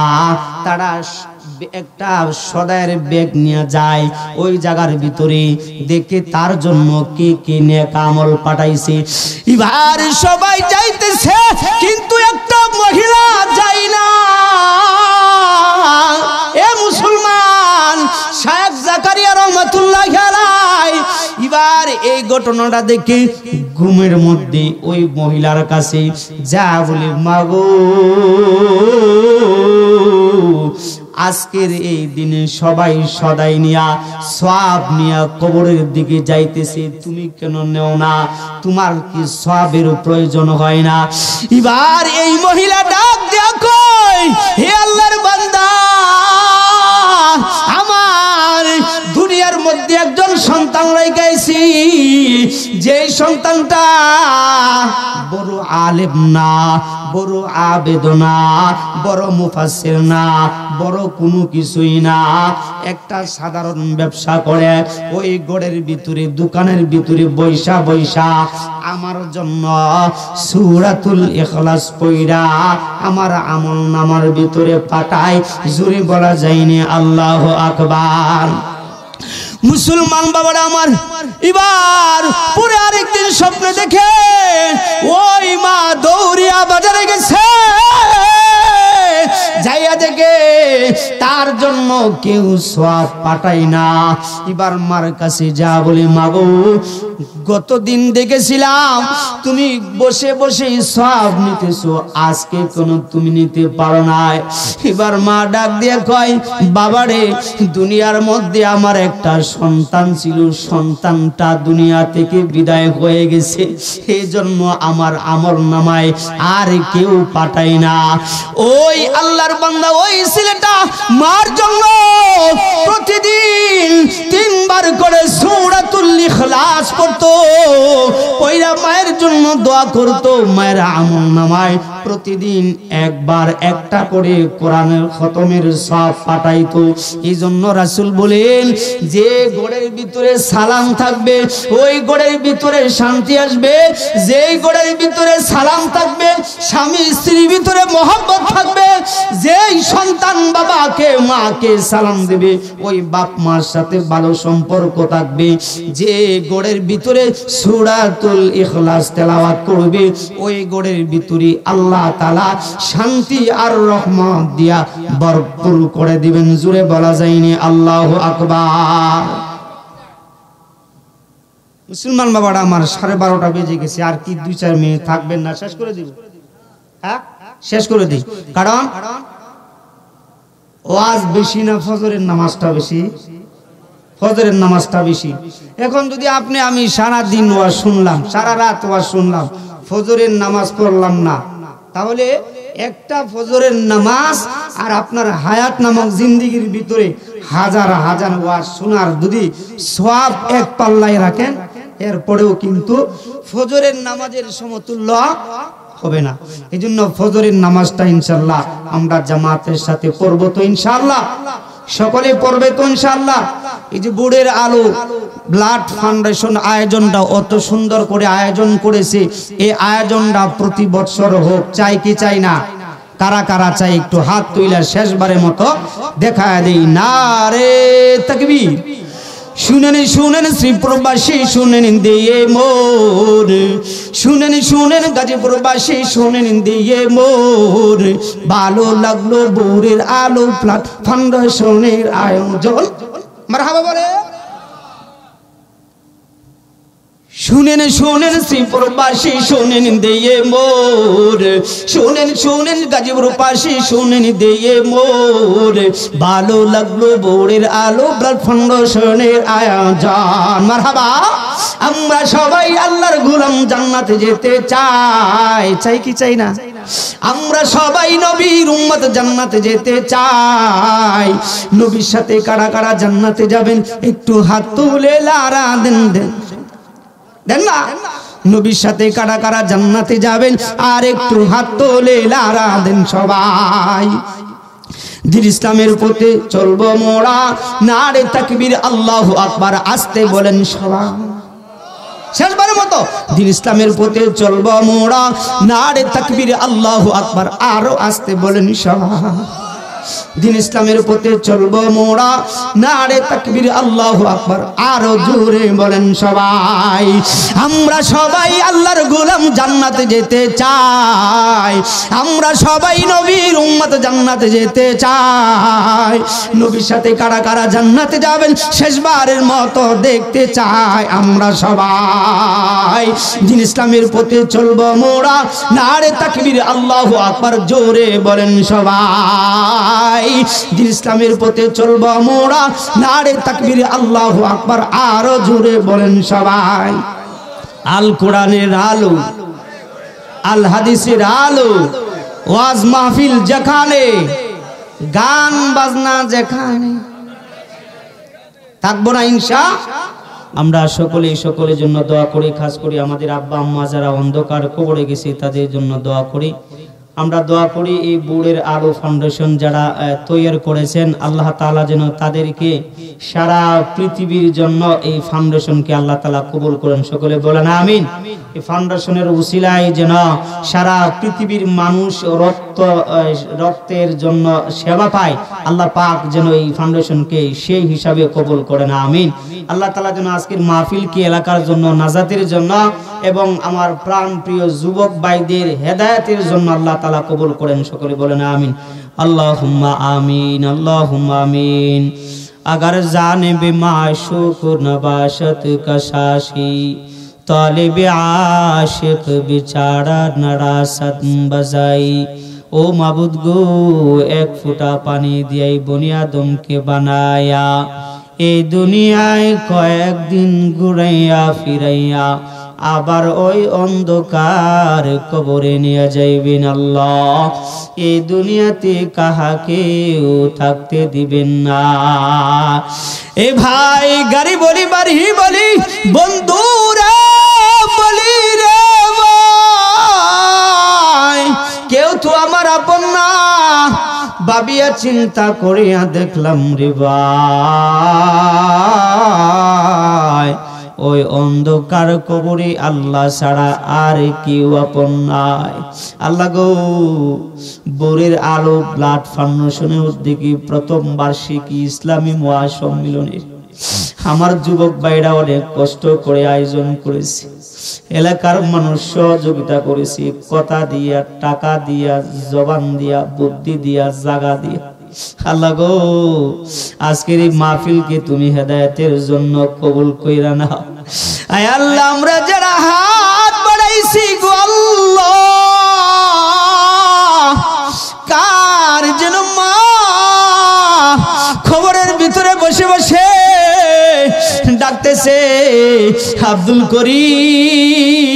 তারা একটা সদায়ের ব্যাগ নিয়ে যায়। ওই জায়গার ভিতরে দেখে তার জন্য কে কে নেক আমল পাঠাইছে। এবার সবাই যাইতেছে, কিন্তু একটা মহিলা যায় না। এ মুসলমান, শায়েখ জাকারিয়া রহমাতুল্লাহি আলাইহি এবার এই ঘটনাটা দেখে ঘুমের মধ্যে ওই মহিলার কাছে যা বলে, মাগো আজকের এই দিনে সবাই সদাই নিয়া সওয়াব নিয়া কবরের দিকে যাইতেছে, তুমি কেন নেও না? তোমার কি সওয়াবের প্রয়োজন হয় না? এবার এই মহিলা ডাক দিয়া কই, হে আল্লাহর বান্দা, আমার দুনিয়ার মধ্যে একজন সন্তান রেখেছি, যে সন্তানটা বড় আলেম না, বড় আবেদ না, বড় মুফাসসির না, বড় কোনো কিছুই না, একটা সাধারণ ব্যবসা করে ওই গড়ের ভিতরে দোকানের ভিতরে বৈশা বৈশা আমার জন্য সূরাতুল ইখলাস পড়া আমার আমলনামার ভিতরে পাঠায়। জোরে বলা যায়নি আল্লাহু আকবার। মুসলমান বাবারা আমার, এবার পরে আরেকদিন স্বপ্নে দেখে ওই মা দৌড়িয়া বাজারে গেছে, যাইয়া দেখে তার জন্য কেউ সওয়াব পাঠায় না। এবার মার কাছে যা বলে, মাগো গতদিন দেখেছিলাম তুমি বসে বসে সওয়াব নিতেছো, আজকে কোনো তুমি নিতে পারো না। এবার মা ডাক দিয়ে কয়, বাবারে দুনিয়ার মধ্যে আমার একটা সন্তান ছিল, সন্তানটা দুনিয়া থেকে বিদায় হয়ে গেছে, এই জন্য আমার আমলনামায় আর কেউ পাঠায় না। ওই আল্লাহর বান্দা ওই ছেলেটা মার জন্য প্রতিদিন 3 বার করে সূরাতুল ইখলাস পড়তো, পয়রা মায়ের জন্য দোয়া করতো, মায়ের আমলনামায় প্রতিদিন একবার একটা করে কোরআনের খতমের সওয়াব পাঠাইতো। এই জন্য রাসূল বলেন, যে ঘরের ভিতরে সালাম থাকবে ওই ঘরের ভিতরে শান্তি আসবে, যেই ঘরের ভিতরে সালাম থাকবে স্বামী স্ত্রীর ভিতরে মহব্বত থাকবে, যেই সন্তান বাবাকে মাকে সালাম দেবে ওই বাপ মার সাথে ভালো সম্পর্ক থাকবে, যে ঘরের ভিতরে সূরাতুল ইখলাস তেলাওয়াত করবে ওই ঘরের ভিতরে আল্লাহ তাআলা শান্তি আর রহমত দিয়া ভরপুর করে দিবেন। জোরে বলা যায়নি আল্লাহু আকবার। মুসলমান বাবারা আমার, 12:30 বেজে গেছে, আর কি 2-4 মিনিট থাকবেন না? শেষ করে দিব, হ্যাঁ শেষ করে দিই। কারণ ওয়াজ বেশি না ফজরের নামাজটা বেশি? ফজরের নামাজটা বেশি। এখন যদি আপনি আমি সারা দিন ওয়াজ শুনলাম, সারা রাত ওয়াজ শুনলাম, ফজরের নামাজ পড়লাম না, তাহলে একটা ফজরের নামাজ আর আপনার হায়াত নামক জিন্দেগির ভিতরে হাজার হাজার ওয়াজ শোনার যদি সওয়াব এক পাল্লায় রাখেন, এরপরেও কিন্তু ফজরের নামাজের সমতুল্য হবে না। এজন্য ফজরের নামাজটা ইনশাআল্লাহ আমরা জামাতের সাথে পড়ব তো ইনশাআল্লাহ, সকলে পড়বে তো ইনশাআল্লাহ। এই যে বুড়ের আলো ব্লাড ফাউন্ডেশন আয়োজনটা অত সুন্দর করে আয়োজন করেছে, এই আয়োজনটা প্রতি বছর হোক, চাই কি চাই না? কারা কারা চাই একটু হাত তুলে শেষবারের মতো দেখা দেই। নারে তাকবীর। শুনেন শুনেন শ্রীপুরবাসী, শুনেন দিয়ে মোর, শুনেন শুনেন গাজীপুরবাসী, শুনেন দিয়ে মোর, ভালো লাগলো বুড়ের আলো ব্লাড ফাউন্ডেশনের আয়োজন। মারহাবা বলে। শুনেন শুনেন শ্রীপুরবাসী, শুনেন দিয়ে মোর, শুনেন শুনেন গাজীপুরবাসী, শুনেন দিয়ে মোর, ভালো লাগলো বুড়ের আলো ব্লাড ফাউন্ডেশনের আয়োজন। মারহাবা। আমরা সবাই আল্লাহর গোলাম, জান্নাতে যেতে চাই, চাই কি চাই না? আমরা সবাই নবীর উম্মত, জান্নাতে যেতে চাই। নবীর সাথে কারা কারা জান্নাতে যাবেন একটু হাত তুলে লারা দেন, দেন দেন না। নবীর সাথে কারা কারা জান্নাতে যাবেন আর একটু হাত তুলে লারা দেন সবাই। দিন ইসলামের পথে চলবো মোরা, নারে তাকবীর আল্লাহু আকবার, আস্তে বলেন সবাই। শেষবারের মতো, দিন ইসলামের পথে চলবো মোরা, নারে তাকবীর আল্লাহু আকবার, আরো আস্তে বলেন সবাই। দিন ইসলামের পথে চলবো মোরা, নারে তাকবীর আল্লাহু আকবার, আরো জোরে বলেন সবাই। আমরা সবাই আল্লাহর গোলাম, জান্নাতে যেতে চাই। আমরা সবাই নবীর উম্মত, জান্নাতে যেতে চাই। নবীর সাথে কারা কারা জান্নাতে যাবেন শেষবারের মতো দেখতে চাই আমরা সবাই। দিন ইসলামের পথে চলবো মোরা, নারে তাকবীর আল্লাহু আকবার, জোরে বলেন সবাই। দিন ইসলামের পথে চলবো মোরা, নারে তাকবীর আল্লাহু আকবার, আরো জোরে বলেন সবাই। আল কোরআনের আলো, আল হাদিসের আলো, ওয়াজ মাহফিল যেখানে, গান বাজনা যেখানে, থাকবো না ইনশাআল্লাহ। আমরা সকলের জন্য দোয়া করি, খাস করে আমাদের আব্বা আম্মা যারা অন্ধকার কবরে গেছে তাদের জন্য দোয়া করি। আমরা দোয়া করি এই বুড়ের আলো ফাউন্ডেশন যারা তৈরি করেছেন, আল্লাহ তাআলা যেন তাদেরকে সারা পৃথিবীর জন্য এই ফাউন্ডেশনকে আল্লাহ তাআলা কবুল করেন। সকলে বলেন আমিন। এই ফাউন্ডেশনের উসিলায় যেন সারা পৃথিবীর মানুষ রক্তের জন্য সেবা পায়, আল্লাহ পাক যেন এই ফাউন্ডেশনকে সেই হিসাবে কবুল করেন আমিন। আল্লাহ তাআলা যেন আজকের মাহফিলকে এলাকার জন্য, নাজাতের জন্য এবং আমার প্রাণ প্রিয় যুবক ভাইদের হেদায়েতের জন্য আল্লাহ তাআলা কবুল করেন। সকলে বলেন আমিন। আল্লাহুম্মা আমিন, আল্লাহুম্মা আমিন। अगर जाने बे माशूक नबाशत कशाशी, तालिब आशिक बिचारा नरासत बजाई। ओ माबुद गो एक फुटा पानी दियाई बुनियादम के बनाया, ए दुनियाय कয়েক দিন ঘুরাইয়া ফিরাইয়া আবার ওই অন্ধকার কবরে নিয়ে যাইবেন আল্লাহ। এই দুনিয়াতে কাহাকেও থাকতে দিবেন না। এ ভাই গাড়ি বলি, বাড়ি বলি, বন্ধুরা বলি রে ভাই, কেউ তো আমার আপন না। ভাবিয়া চিন্তা করিয়া দেখলাম রে ভাই, ওই অন্ধকার কবরে আল্লাহ ছাড়া আর কেউ আপন নাই। আল্লাহ গো, বোরের আলো ব্লাড ফাউন্ডেশনের উদ্যোগে প্রথম বার্ষিকী ইসলামী মহাসম্মেলনের আমার যুবক ভাইরা অনেক কষ্ট করে আয়োজন করেছে। এলাকার মানুষ সহযোগিতা করেছে, কথা দিয়া, টাকা দিয়া, জবান দিয়া, বুদ্ধি দিয়া, জায়গা দিয়া। আল্লাহ গো, আজকের এই মাহফিলকে তুমি হেদায়েতের জন্য কবুল কইরা নাও। আয় আল্লাহ, আমরা যারা হাত বাড়াইছি গো আল্লাহ, কার যেন মা খবরের ভিতরে বসে বসে ডাকতেছে আব্দুল করিম।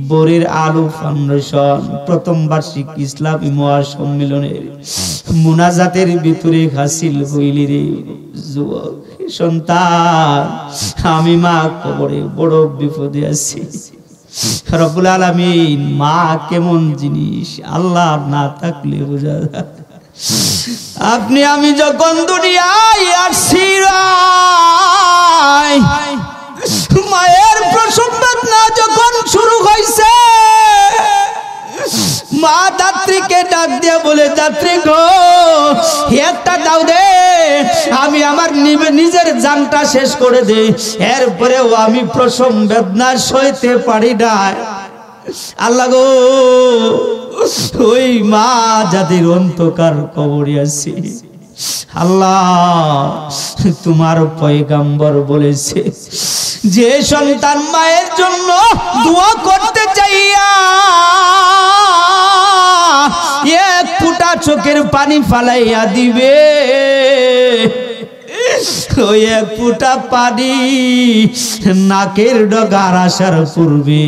বোরের আলো ফাউন্ডেশন প্রথম বার্ষিক ইসলামী মহাসম্মেলনের মুনাজাতের ভিতরে হাসিল হইলি রে যুবক সন্তান, আমি মা কবরে বড় বিপদে আছি। রব্বুল আলামিন, মা কেমন জিনিস আল্লাহ না থাকলে বোঝা যায়। আপনি আমি যখন দুনিয়ায় আসছি, মায়ের প্রসব বেদনা যখন শুরু হয়েছে, মা দাত্রীকে ডাক দিয়ে বলে, দাত্রী গো একটা দাও দে, আমি আমার নিজের জানটা শেষ করে দেই, এরপরেও আমি প্রসব বেদনা সইতে পারি না। আল্লাহ গো, ওই মা যাদের অন্ধকার কবরে আছে, আল্লাহ তোমার পয়গম্বর বলেছে, যে সন্তান মায়ের জন্য দোয়া করতে চাইয়া এক ফুটা চোখের পানি ফালাইয়া দিবে, ওই এক ফুটা পানি নাকের ডগার আসার পূর্বে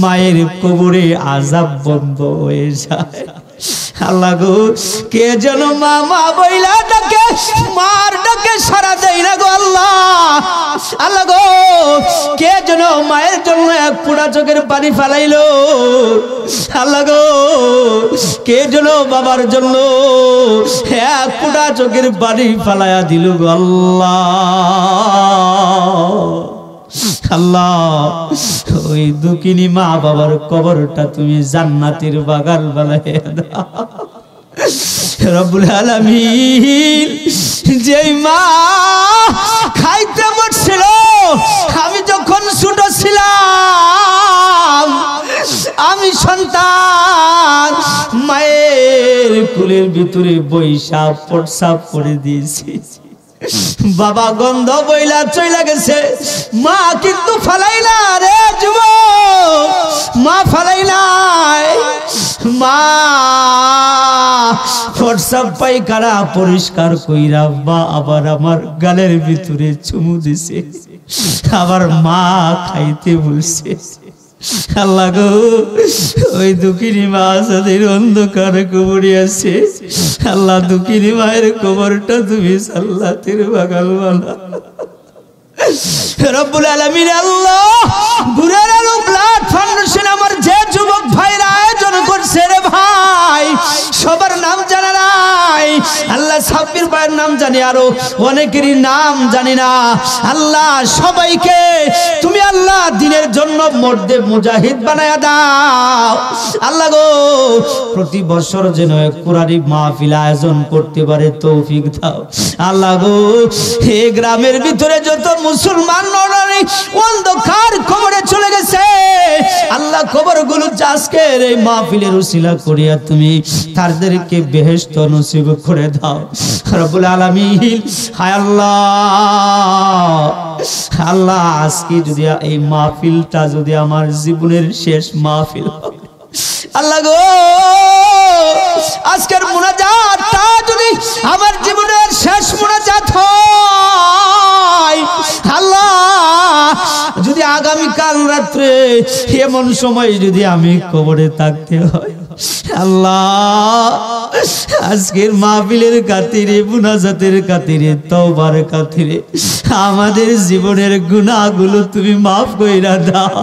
মায়ের কবরে আযাব বন্ধ হয়ে যায়। আল্লাহ গো, কে যেন মা মা বইলা ডাকে, মার ডাকে সারা দেয় না গো আল্লাহ। আল্লাহ গো, কে যেন মায়ের জন্য এক ফোঁটা চোখের পানি ফেলাইলো আল্লাহ গো কে যেন বাবার জন্য এক ফোঁটা চোখের পানি ফেলাইয়া দিল গো আল্লাহ ওই দুঃখিনী মা বাবার কবরটা তুমি জান্নাতের বাগান বানাইয়া দাও রব্বুল আলামিন। যেই মা খাইতে বসছিল আমি যখন ছোট ছিলাম আমি সন্তান মায়ের কুলের ভিতরে বৈশা প্রসাব করে দিয়েছি বাবা গন্ধ বইলা চইলা গেছে মা কিন্তু ফালাই না রে যুবক মা ফালাই নাই মা প্রসাব পায়খানা পরিষ্কার কইরা বা আবার আমার গালের ভিতরে চুমু দিছে আবার মা খাইতে বলছে আল্লাহ গো ওই দুঃখিনী মা যাদের অন্ধকার কবরে আছে আল্লাহ দুঃখিনী মায়ের কবরটা তুমি জান্নাতের বাগান বানাও রব্বুল আলামিন। আল্লাহ গুরের আলো ব্লাড ফাউন্ডেশন আমার যে যুবক ভাইরা আয়োজন করছে রে ভাই সবার নাম জানা নাই আল্লাহ সাব্বির ভাইয়ের নাম জানি আরো অনেকেরই নাম জানি না আল্লাহ সবাইকে তুমি আল্লাহ দিনের জন্য মর্দে মুজাহিদ বানায়া দাও আল্লাহ গো প্রতি বছর যেন কোরআনী মাহফিল আয়োজন করতে পারে তৌফিক দাও আল্লাহ গো এই গ্রামের ভিতরে যত মুসলমান নরনারী অন্ধকার কবরে চলে গেছে আল্লাহ কবরগুলো আজকের এই মাহফিলের উসিলা করিয়া তুমি তাদেরকে বেহেশত নসিব করে দাও রব্বুল আলামিন। হায় আল্লাহ আল্লাহ আজকে যদি এই মাহফিলটা যদি আমার জীবনের শেষ মাহফিল আল্লাহ গো আজকের মুনাজাতটা যদি আমার জীবনের শেষ মুনাজাত হয় আল্লাহ যদি আগামী কাল রাত্রে এমন সময় যদি আমি কবরে থাকতে হয় আল্লাহ আজকের মাহফিলের খাতিরে মুনাজাতের খাতিরে তওবার খাতিরে আমাদের জীবনের গুনাহগুলো তুমি মাফ কইরা দাও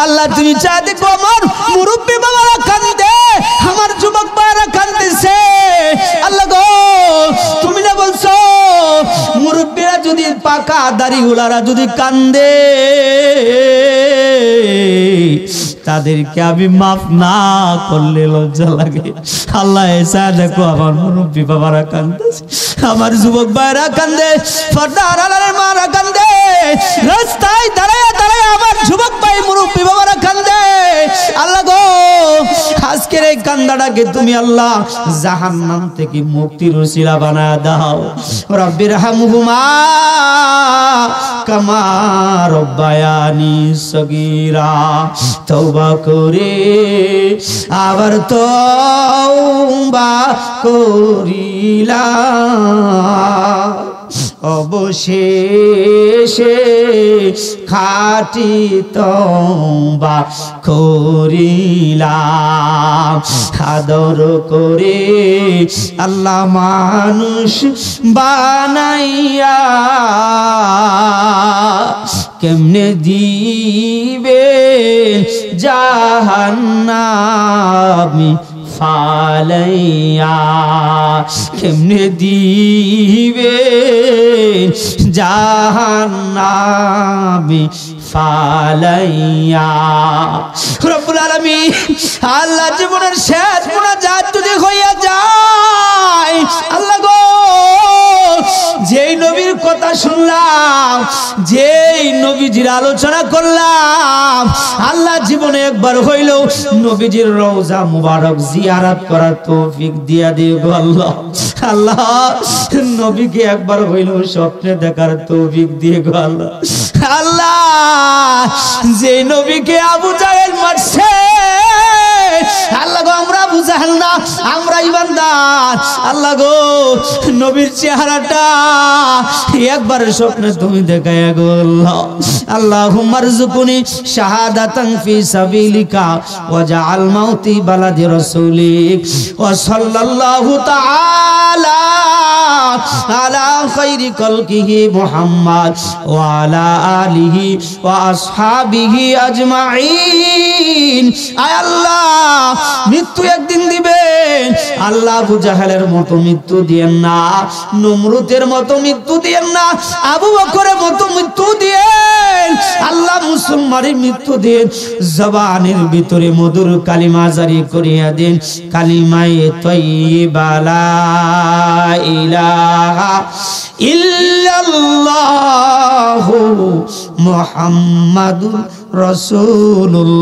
আল্লাহ। তুমি চাই দেখো আমার মুরব্বি বাবারা কান্দে আমার যুবক ভাইরা কান্দেছে আল্লাহ গো তুমি না বলছো মুরব্বিরা যদি পাকা দাড়িওয়ালারা যদি কান্দে তাদেরকে আমি মাফ না করলে লজ্জা লাগে আল্লাহ এসা দেখো আমার মুরব্বি বাবারা কান্দেছে আমার যুবক ভাইরা কান্দে পর্দার আড়ালের মারা কান্দে রাস্তায় দাঁড়ায় দাঁড়ায় আমার যুবক ভাই মুরব্বি বাবারা কান্দে আল্লাহ গো আজকের এই কান্দাটাকে তুমি আল্লাহ জাহান্নাম থেকে মুক্তির ওসিলা বানায়া দাও রব্বির হামহুমা কামা রব্বায়ানি সগীরা তওবা করে আবার তওবা করিলাম অবশেষে খাঁটি তওবা করিলাম আদর করে আল্লাহ মানুষ বানাইয়া কেমনে দিবে জাহান্নামে ফালাইয়া কেমনে দিবে জাহান্নামে ফালাইয়া রব্বুল আলামিন। আল্লাহ জীবনের শেষ মুনাজাত যদি হইয়া যায় আল্লাহ গো যেই নবীর কথা শুনলাম যেই নবীজির আলোচনা করলাম আল্লাহ জীবনে একবার হইল নবীজির রওজা মুবারক জিয়ারত করার তৌফিক দিয়া দিও গো আল্লাহ। আল্লাহ নবীকে একবার হইল স্বপ্নে দেখার তৌফিক দিয়ে গো আল্লাহ। আল্লাহ যে নবীকে আবু জাহেল মারছে আল্লাহ গো আমরা আবু জাহেল না আমরা ইমানদার আল্লাহ গো নবীর চেহারাটা একবার স্বপ্নে তুমি দেখায়া গো আল্লাহ। আল্লাহুম্মা রযুকনি শাহাদাতান ফি সাবিলিকা ওয়া জাআল মাউতি বালাদি রাসূলিক ওয়া সাল্লাল্লাহু তাআলা আলা খায়রি খালকিহি মুহাম্মদ ওয়া আলা আলিহি ওয়া আসহাবিহি আজমাইন। আয় আল্লাহ, মৃত্যু একদিন দিবেন আল্লাহ। আবু জাহেলের মতো মৃত্যু দিয়েন না, নমরুদের মতো মৃত্যু দিয়েন না, আবু বকরের মতো মৃত্যু দিয়েন আল্লাহ। মুসলমানের মৃত্যু দেন, জবানের ভিতরে মধুর কালিমা জারি করিয়া দেন, কালিমায়ে তাইয়্যিবা লা ইলাহা ইল্লাল্লাহু মুহাম্মাদুর রাসূলুল্লাহ।